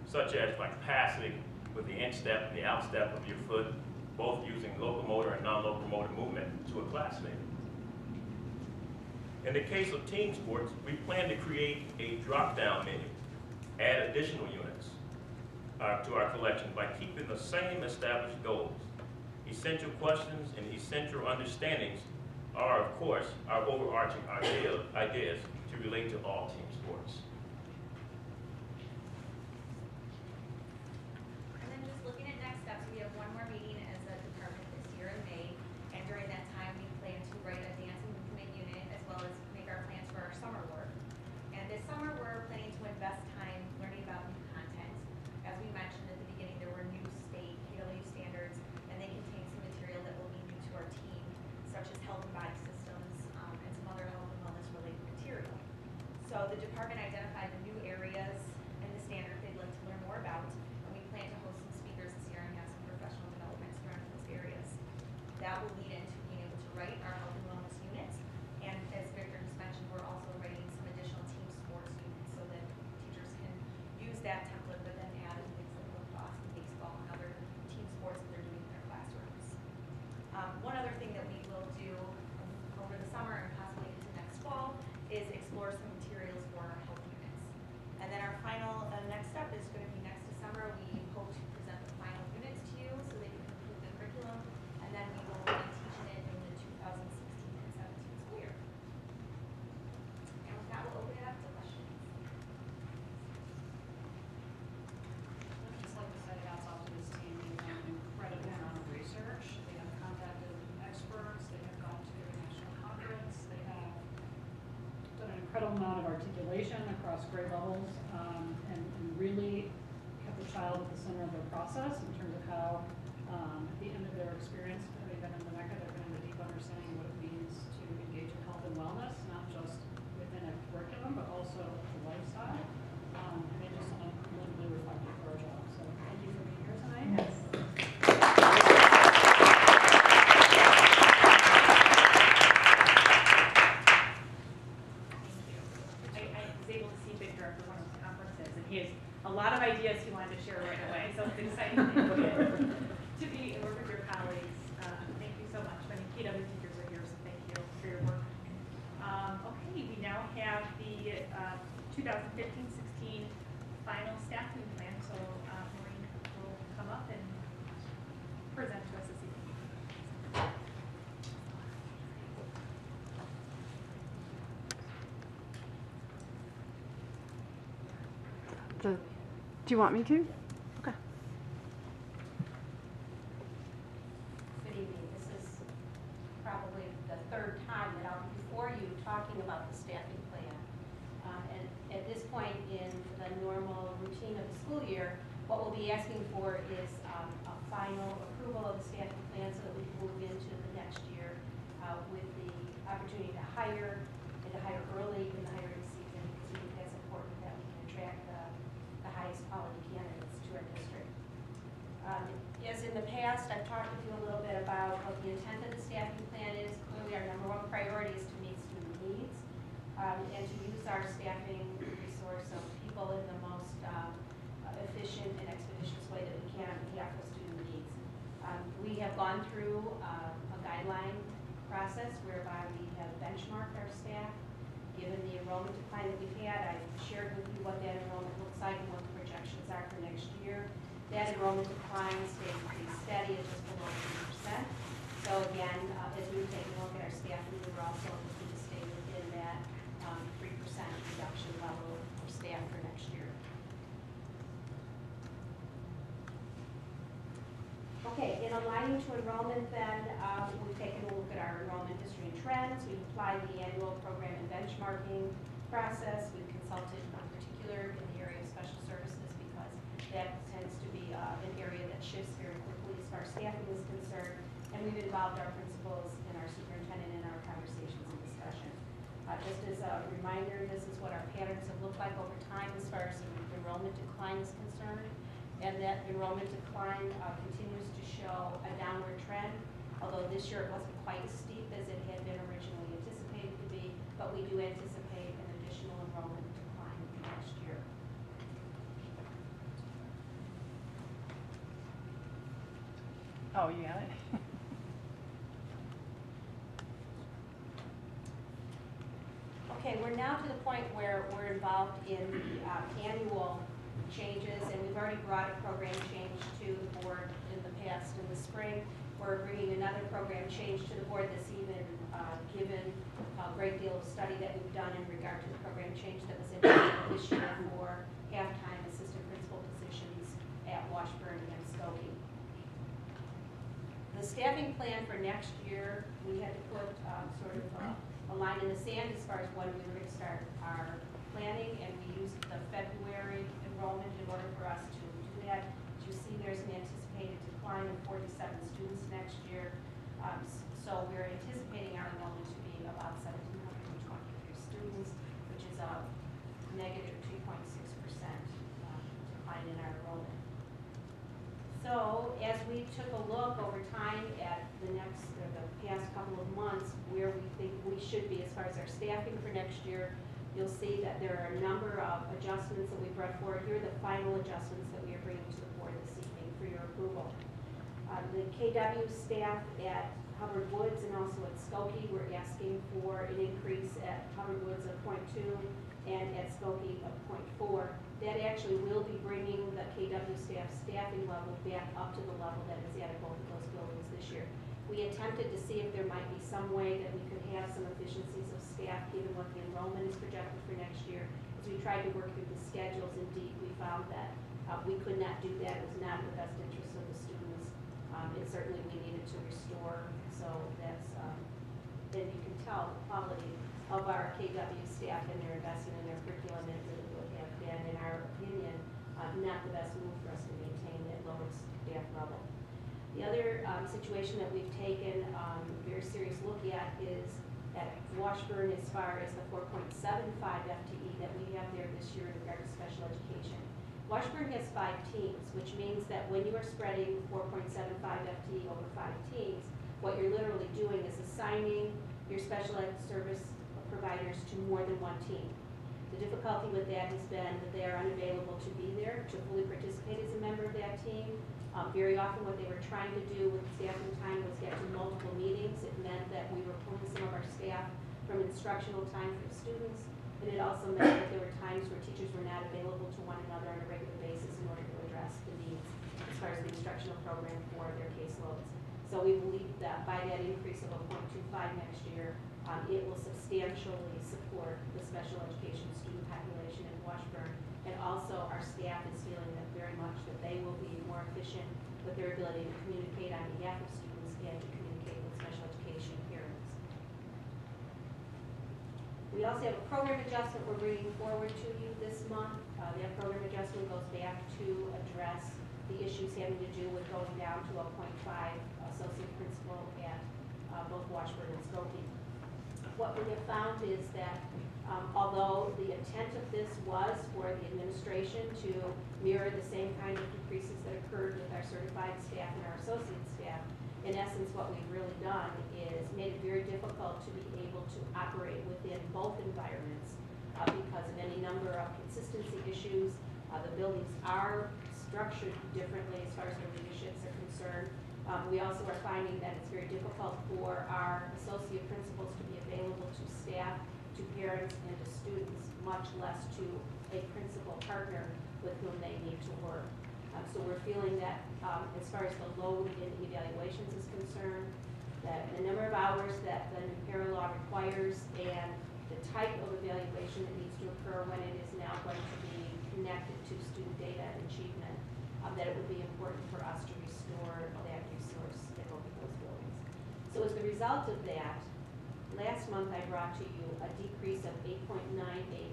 such as like passing with the instep and the outstep of your foot, both using locomotor and non-locomotor movement to a classmate. In the case of team sports, we plan to create a drop-down menu, add additional units to our collection by keeping the same established goals. Essential questions and essential understandings are, of course, our overarching ideas to relate to all team sports. And then just looking at next steps, we have one more meeting as a department this year in May, and during that time we plan to write a dance and movement unit as well as make our plans for our summer work. And this summer we're planning to So the department identified the new areas in the standard they'd like to learn more about, and we plan to host some speakers this year and have some professional development around those areas. That will lead into being able to write our health and wellness units, and as Victor just mentioned, we're also writing some additional team sports units so that teachers can use that template, but then add in things like lacrosse and baseball and other team sports that they're doing in their classrooms. One other thing that we will do over the summer and possibly into next fall is explore some materials for our health units. And then our final next step is going to be next December. We hope to present the final units to you so that you can complete the curriculum, and then we will be teaching it in the 2016 and 17 school year. And with that, we'll open it up to questions. I'd just like to say hats off to this team. They've done an incredible amount of research. They have contacted experts. They have gone to a national conference. They have done an incredible amount of articulation across grade levels, and really kept the child at the center of their process in terms of how, at the end of their experience, having been in the NECA, they're going to have a deep understanding of what it means to engage in health and wellness, not just within a curriculum, but also the lifestyle. And they just done a really reflective for our job. So thank you for being here tonight. Yes. I was able to see Victor after one of the conferences, and he has a lot of ideas he wanted to share right away, so it's exciting to be and work with your colleagues. Thank you so much. I mean, PW teachers are here, so thank you for your work. Okay, we now have the 2015-16 final staffing plan, so Maureen will come up and present to us this evening. Do you want me to? Okay. Good evening. This is probably the third time that I'll be before you talking about the staffing plan. And at this point in the normal routine of the school year, what we'll be asking for is a final approval of the staffing plan so that we can move into the next year with the opportunity to hire and to hire early in the hiring season, because we think that's important that we can attract the highest quality candidates to our district. As in the past, I've talked with you a little bit about what the intent of the staffing plan is. Clearly, our number one priority is to meet student needs and to use our staffing resource of people in the most efficient and expeditious way that we can on behalf of student needs. We have gone through a guideline process whereby we have benchmarked our staff. Given the enrollment decline that we've had, I've shared with you what that enrollment looks like and what the projections are for next year. That enrollment decline stays pretty steady at just below 3%. So again, as we were taking a look at our staffing, we were also looking to stay within that 3% reduction level of staff for next year. Okay, in aligning to enrollment then, we've taken a look at our enrollment history and trends. We've applied the annual program and benchmarking process. We've consulted in particular in the area of special services because that tends to be an area that shifts very quickly as far as staffing is concerned. And we've involved our principals and our superintendent in our conversations and discussion. Just as a reminder, this is what our patterns have looked like over time as far as enrollment decline is concerned. And that enrollment decline continues to show a downward trend, although this year it wasn't quite as steep as it had been originally anticipated to be, but we do anticipate an additional enrollment decline next year. Oh, you got it? Okay, we're now to the point where we're involved in the annual changes, and we've already brought a program change to the board in the past in the spring. We're bringing another program change to the board this evening, given a great deal of study that we've done in regard to the program change that was implemented this year for half-time assistant principal positions at Washburn and Skokie. The staffing plan for next year, we had to put sort of a line in the sand as far as when we were going to start our planning, and we used the February enrollment in order for us to do that. As you see, there's an anticipated decline of 47 students next year. So we're anticipating our enrollment to be about 1,723 students, which is a we should be as far as our staffing for next year. You'll see that there are a number of adjustments that we brought forward. Here are the final adjustments that we are bringing to the board this evening for your approval. The KW staff at Hubbard Woods and also at Skokie, we're asking for an increase at Hubbard Woods of 0.2 and at Skokie of 0.4. That actually will be bringing the KW staff staffing level back up to the level that is at both of those buildings this year. We attempted to see if there might be some way that we could have some efficiencies of staff given what the enrollment is projected for next year. As we tried to work through the schedules, indeed, we found that we could not do that. It was not in the best interest of the students. And certainly we needed to restore. So that's, then you can tell the quality of our KW staff and their investment in their curriculum. It really would have been, in our opinion, not the best move for us to maintain that lower staff level. The other situation that we've taken a very serious look at is at Washburn as far as the 4.75 FTE that we have there this year in regard to special education. Washburn has 5 teams, which means that when you are spreading 4.75 FTE over 5 teams, what you're literally doing is assigning your special ed service providers to more than one team. The difficulty with that has been that they are unavailable to be there to fully participate as a member of that team. Very often what they were trying to do with staffing time was get to multiple meetings. It meant that we were pulling some of our staff from instructional time for students, and it also meant that there were times where teachers were not available to one another on a regular basis in order to address the needs as far as the instructional program for their caseloads. So we believe that by that increase of a 0.25 next year, it will substantially support the special education student population in Washburn. And also our staff is feeling that very much that they will be more efficient with their ability to communicate on behalf of students and to communicate with special education parents. We also have a program adjustment we're bringing forward to you this month. That program adjustment goes back to address the issues having to do with going down to a 0.5 associate principal at both Washburn and Skokie. What we have found is that although the intent of this was for the administration to mirror the same kind of decreases that occurred with our certified staff and our associate staff, in essence what we've really done is made it very difficult to be able to operate within both environments because of any number of consistency issues. The buildings are structured differently as far as the leaderships are concerned. We also are finding that it's very difficult for our associate principals to be available to staff, to parents, and to students, much less to a principal partner with whom they need to work. So we're feeling that as far as the load in evaluations is concerned, that the number of hours that the new para law requires and the type of evaluation that needs to occur when it is now going to be connected to student data and achievement, that it would be important for us to restore that resource at both of those buildings. So as the result of that, last month I brought to you a decrease of 8.98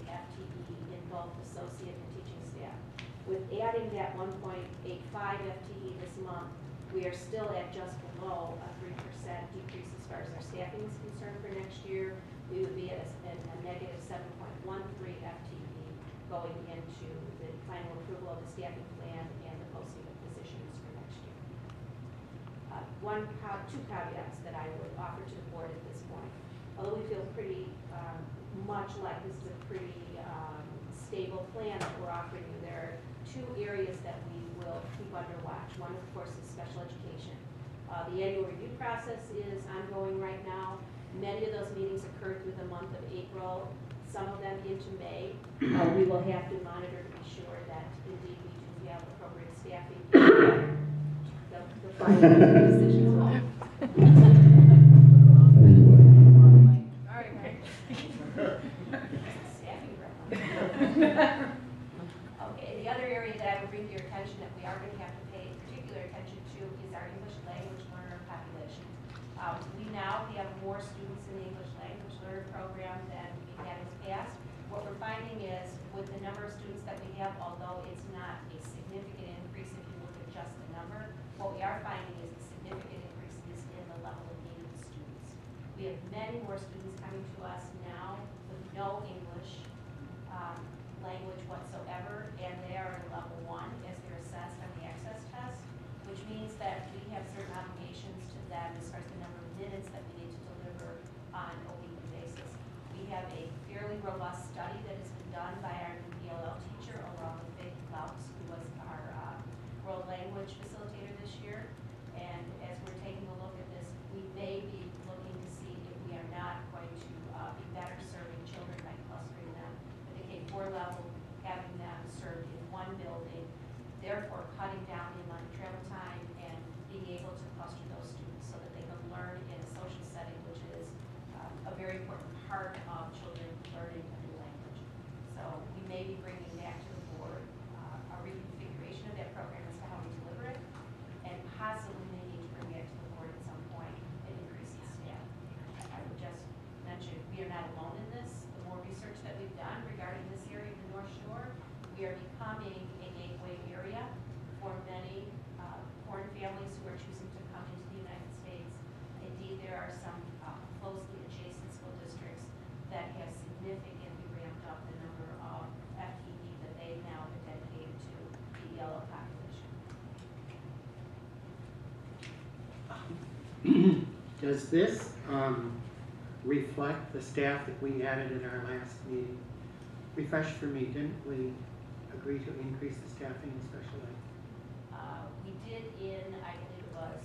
FTE in both associate and teaching staff. With adding that 1.85 FTE this month, we are still at just below a 3% decrease as far as our staffing is concerned for next year. We would be at a negative 7.13 FTE going into the final approval of the staffing plan and the posting of positions for next year. Two caveats that I would offer to the board at this point. Although we feel pretty much like this is a pretty stable plan that we're offering you, there are 2 areas that we will keep under watch. One, of course, is special education. The annual review process is ongoing right now. Many of those meetings occurred through the month of April, some of them into May. We will have to monitor to be sure that indeed we do have appropriate staffing. The final decisions will. All right, great. Staffing problem. Okay, the other area that I would bring to your attention that we are going to have to pay particular attention to is our English language learner population. We now have more students in the English language learner program than we had in the past. What we're finding is with the number of students that we have, although it's not a significant increase if you look at just the number, what we are finding is a significant increase is in the level of need of the students. We have many more students coming to us now with no English language whatsoever, and they are in level 1 as they're assessed on the access test, which means that we have certain obligations to them as far as the number of minutes that we need to deliver on a weekly robust study that has been done by our new ELL teacher along with Vic Laux, who was our world language facilitator this year. And as we're taking a look at this, we may be looking to see if we are not going to be better serving children by clustering them at the K-4 level, having them served in one building, therefore cutting down the amount of travel time and being able to cluster those students so that they can learn in a social setting, which is a very important part of children learning a new language. So we may be bringing back to the board a reconfiguration of that program as to how we deliver it, and possibly may need to bring back to the board at some point an increase in staff. I would just mention, we are not alone in this. The more research that we've done regarding this area of the North Shore, we are becoming a gateway area for many foreign families who are choosing to come into the United States. Indeed, there are some closely adjacent school districts that have significantly ramped up the number of FTE that they now have dedicated to the ELL population. Does this reflect the staff that we added in our last meeting? Refresh for me, didn't we agree to increase the staffing in special ed? We did in, I believe it was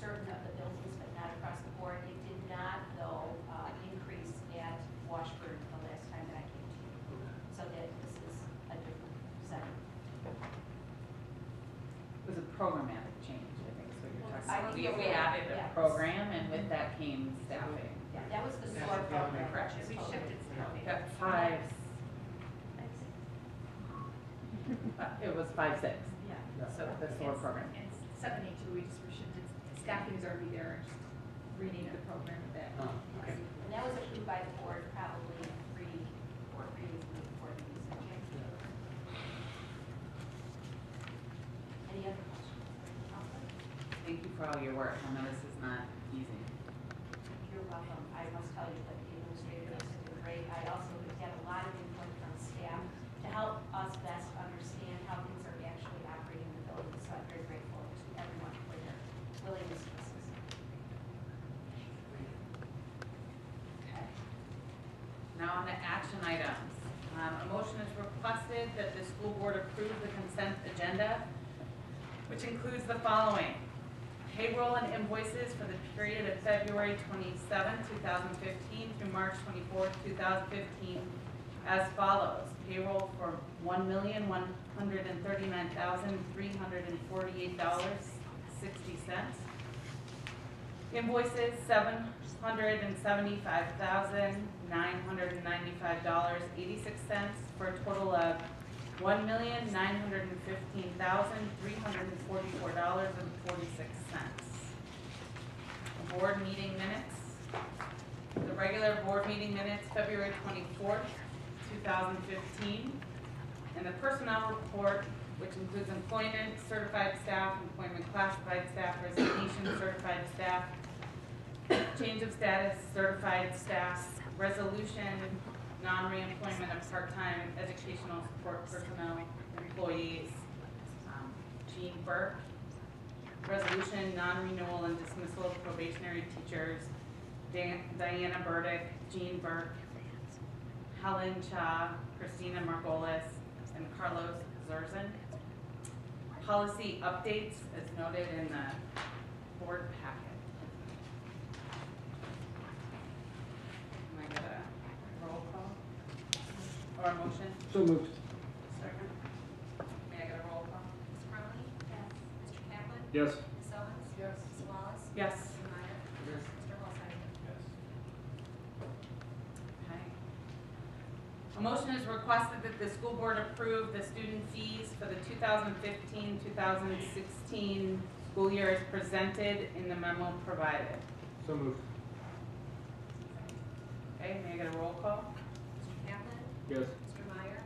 certain of the buildings, but not across the board. It did not, though, increase at Washburn the last time that I came to you. So that this is a different setting. It was a programmatic change, I think is what you're talking I about. think We added a yeah. program, and with that came staffing. Yeah, that was the That's SOAR the program. correct. which is We totally shifted different. Got five, it was 5-6, Yeah. so the SOAR program. And 7-8, we just were shifted, staffing is already there, just reading the program a bit. Oh, okay. And that was approved by the board probably 3 or 3 before the research. Any other questions? Thank you for all your work. I know this is not easy. You're welcome. I must tell you that the administrator has been great. I also have had a lot of input from staff to help us best understand how things are actually operating in the building. So I'm very grateful to everyone for their willingness to assist. Okay. Now on to action items. A motion is requested that the school board approve the consent agenda, which includes the following. Payroll and invoices for the period of February 27, 2015 through March 24, 2015 as follows. Payroll for $1,139,348.60. Invoices $775,995.86 for a total of $1,915,344.46. Board meeting minutes. The regular board meeting minutes, February 24th, 2015. And the personnel report, which includes employment, certified staff, employment classified staff, resignation, certified staff, change of status, certified staff, resolution, non-reemployment of part-time educational support personnel employees, Jean Burke, resolution, non-renewal and dismissal of probationary teachers, Diana Burdick, Jean Burke, Helen Cha, Christina Margolis, and Carlos Zerzan. Policy updates as noted in the board packet. Can I get a roll call? Or a motion? So moved. Second. May I get a roll call? Ms. Crowley? Yes. Mr. Kaplan? Yes. Ms. Owens? Yes. Ms. Wallace? Yes. Mr. Meyer? Yes. Mr. Holzhauer? Okay. A motion is requested that the school board approve the student fees for the 2015-2016 school year as presented in the memo provided. So moved. Okay, may I get a roll call? Mr. Kaplan? Yes. Mr. Meyer?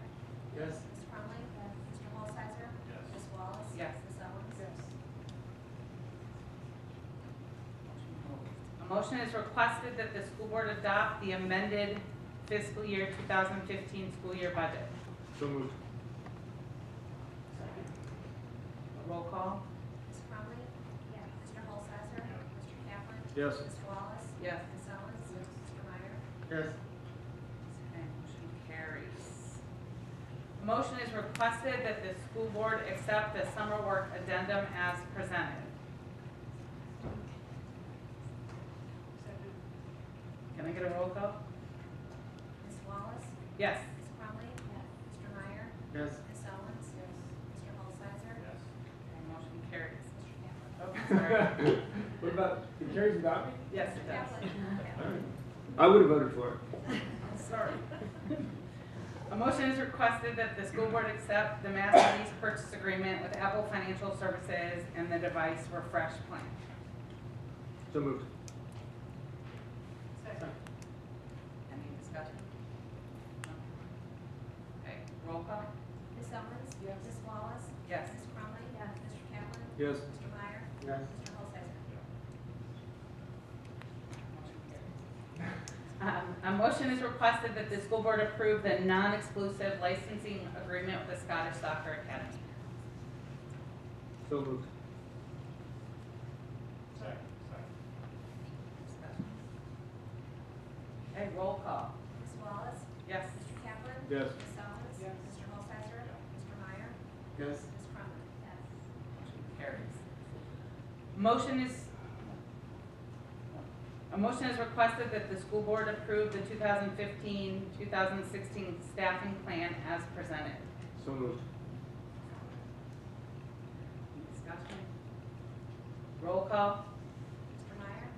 Yes. Ms. Crowley? Yes. Mr. Holzhauer? Yes. Ms. Wallace? Yes. Ms. Owens? A motion is requested that the school board adopt the amended fiscal year 2015 school year budget. So moved. A roll call? Ms. Crowley? Yes. Mr. Holzhauer? Mr. Kaplan? Yes. Ms. Wallace? Yes. Ms. Owens? Mr. Meyer? Yes. Okay, motion motion is requested that the school board accept the summer work addendum as presented. Can I get a roll call? Ms. Wallace? Yes. Ms. Crumley? Mr. Meyer? Yes. Ms. Owens? Mr. Holzhauser? Yes. Okay, motion carries. Mr. Kaplan? Oh, sorry. What about, it carries without me? Yes, it does. Kaplan? I would have voted for it. Sorry. A motion is requested that the school board accept the master lease purchase agreement with Apple Financial Services and the device refresh plan. So moved. Any discussion? No? Okay, roll call? Ms. Owens? Yes. Ms. Wallace? Yes. Ms. Crumley? Mr. Kaplan? Yes. Mr. Meyer? Yes. Mr. Holzhauser? A motion is requested that the school board approve the non-exclusive licensing agreement with the Scottish Soccer Academy. So moved. Second. Discussion. Okay, roll call? Ms. Wallace? Yes. Mr. Kaplan? Yes. Ms. Owens? Yes. Mr. Holzhauser? Mr. Meyer? Yes. Ms. Crumley? Motion carries. A motion is requested that the school board approve the 2015-2016 staffing plan as presented. So moved. Discussion. Roll call? Mr. Meyer?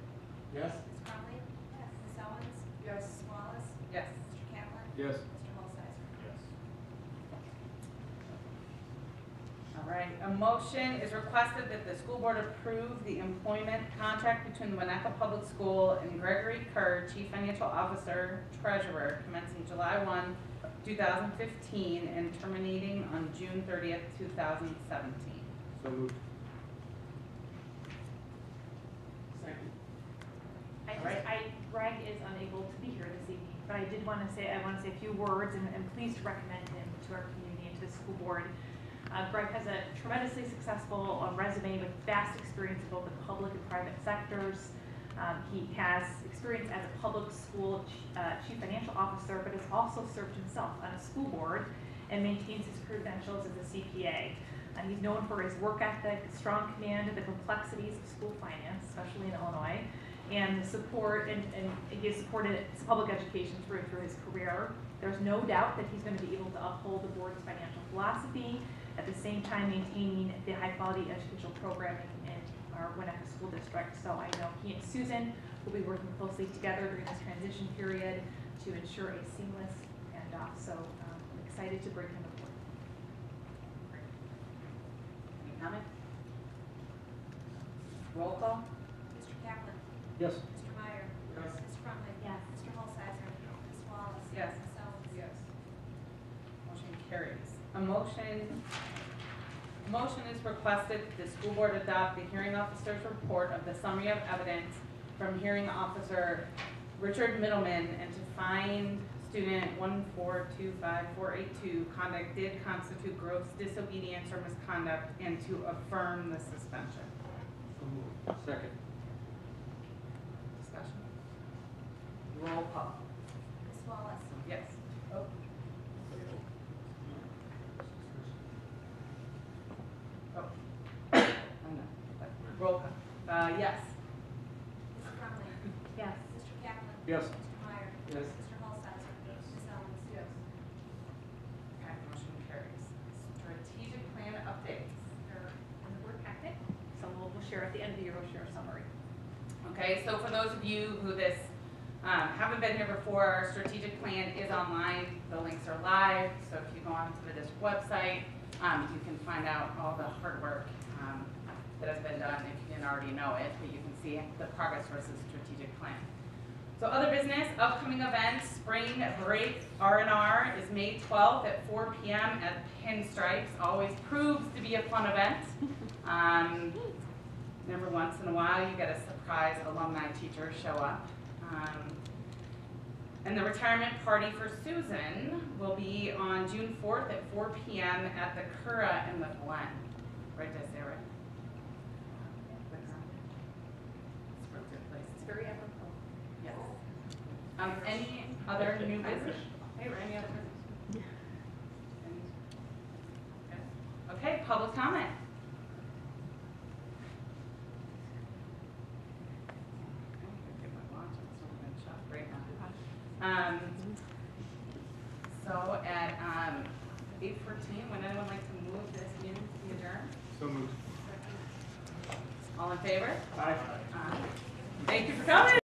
Yes. Ms. Crumley? Ms. Owens? Yes. Ms. Wallace? Yes. Mr. Kaplan? Yes. Mr. Holzhauser? Yes. All right, a motion is requested that the school board approve the employment contract between the Winnetka Public School and Gregory Kerr, Chief Financial Officer, Treasurer, commencing July 1, 2015 and terminating on June 30th, 2017. So moved. Second. Greg is unable to be here this evening, but I want to say a few words and pleased to recommend him to our community and to the school board. Greg has a tremendously successful resume with vast experience in both the public and private sectors. He has experience as a public school chief financial officer, but has also served himself on a school board and maintains his credentials as a CPA. He's known for his work ethic, strong command of the complexities of school finance, especially in Illinois, and the support, and he has supported public education through his career. There's no doubt that he's going to be able to uphold the board's financial philosophy, at the same time maintaining the high-quality educational programming in our Winnetka School District. So I know he and Susan will be working closely together during this transition period to ensure a seamless handoff. So I'm excited to bring him aboard. Any comment? Roll call? Mr. Kaplan? Yes. Mr. Meyer? Yes. Ms. Crumley? Yes. Mr. Holzhauser? Ms. Wallace? Yes. Ms. Owens? Yes. Motion carries. A motion is requested that the school board adopt the hearing officer's report of the summary of evidence from hearing officer Richard Middleman and to find student 1425482 conduct did constitute gross disobedience or misconduct and to affirm the suspension. So moved. Second. Discussion. Roll call. Ms. Wallace? Yes. Oh. Roll call. Yes. Ms. Crumley? Yes. Mr. Kaplan? Yes. Mr. Meyer? Yes. Mr. Holzhauser? Yes. Ms. Owens? Yes. Okay, motion carries. Strategic plan updates. They're in the board packet. So we'll share at the end of the year, we'll share a summary. Okay, so for those of you who haven't been here before, our strategic plan is online. The links are live, so if you go onto the district website, you can find out all the hard work that has been done if you didn't already know it, but you can see the progress versus strategic plan. So other business, upcoming events, spring break R&R is May 12th at 4 p.m. at Pinstripes. Always proves to be a fun event. Never once in a while you get a surprise alumni teacher show up. And the retirement party for Susan will be on June 4th at 4 p.m. at the Curra in the Glen. Right, did I say it right? It's very apropos. Yes. Any other new business? Hey, any other business? public comment? So at 8:14, would anyone like to move this meeting to be adjourned? So moved. All in favor? Aye. Thank you for coming.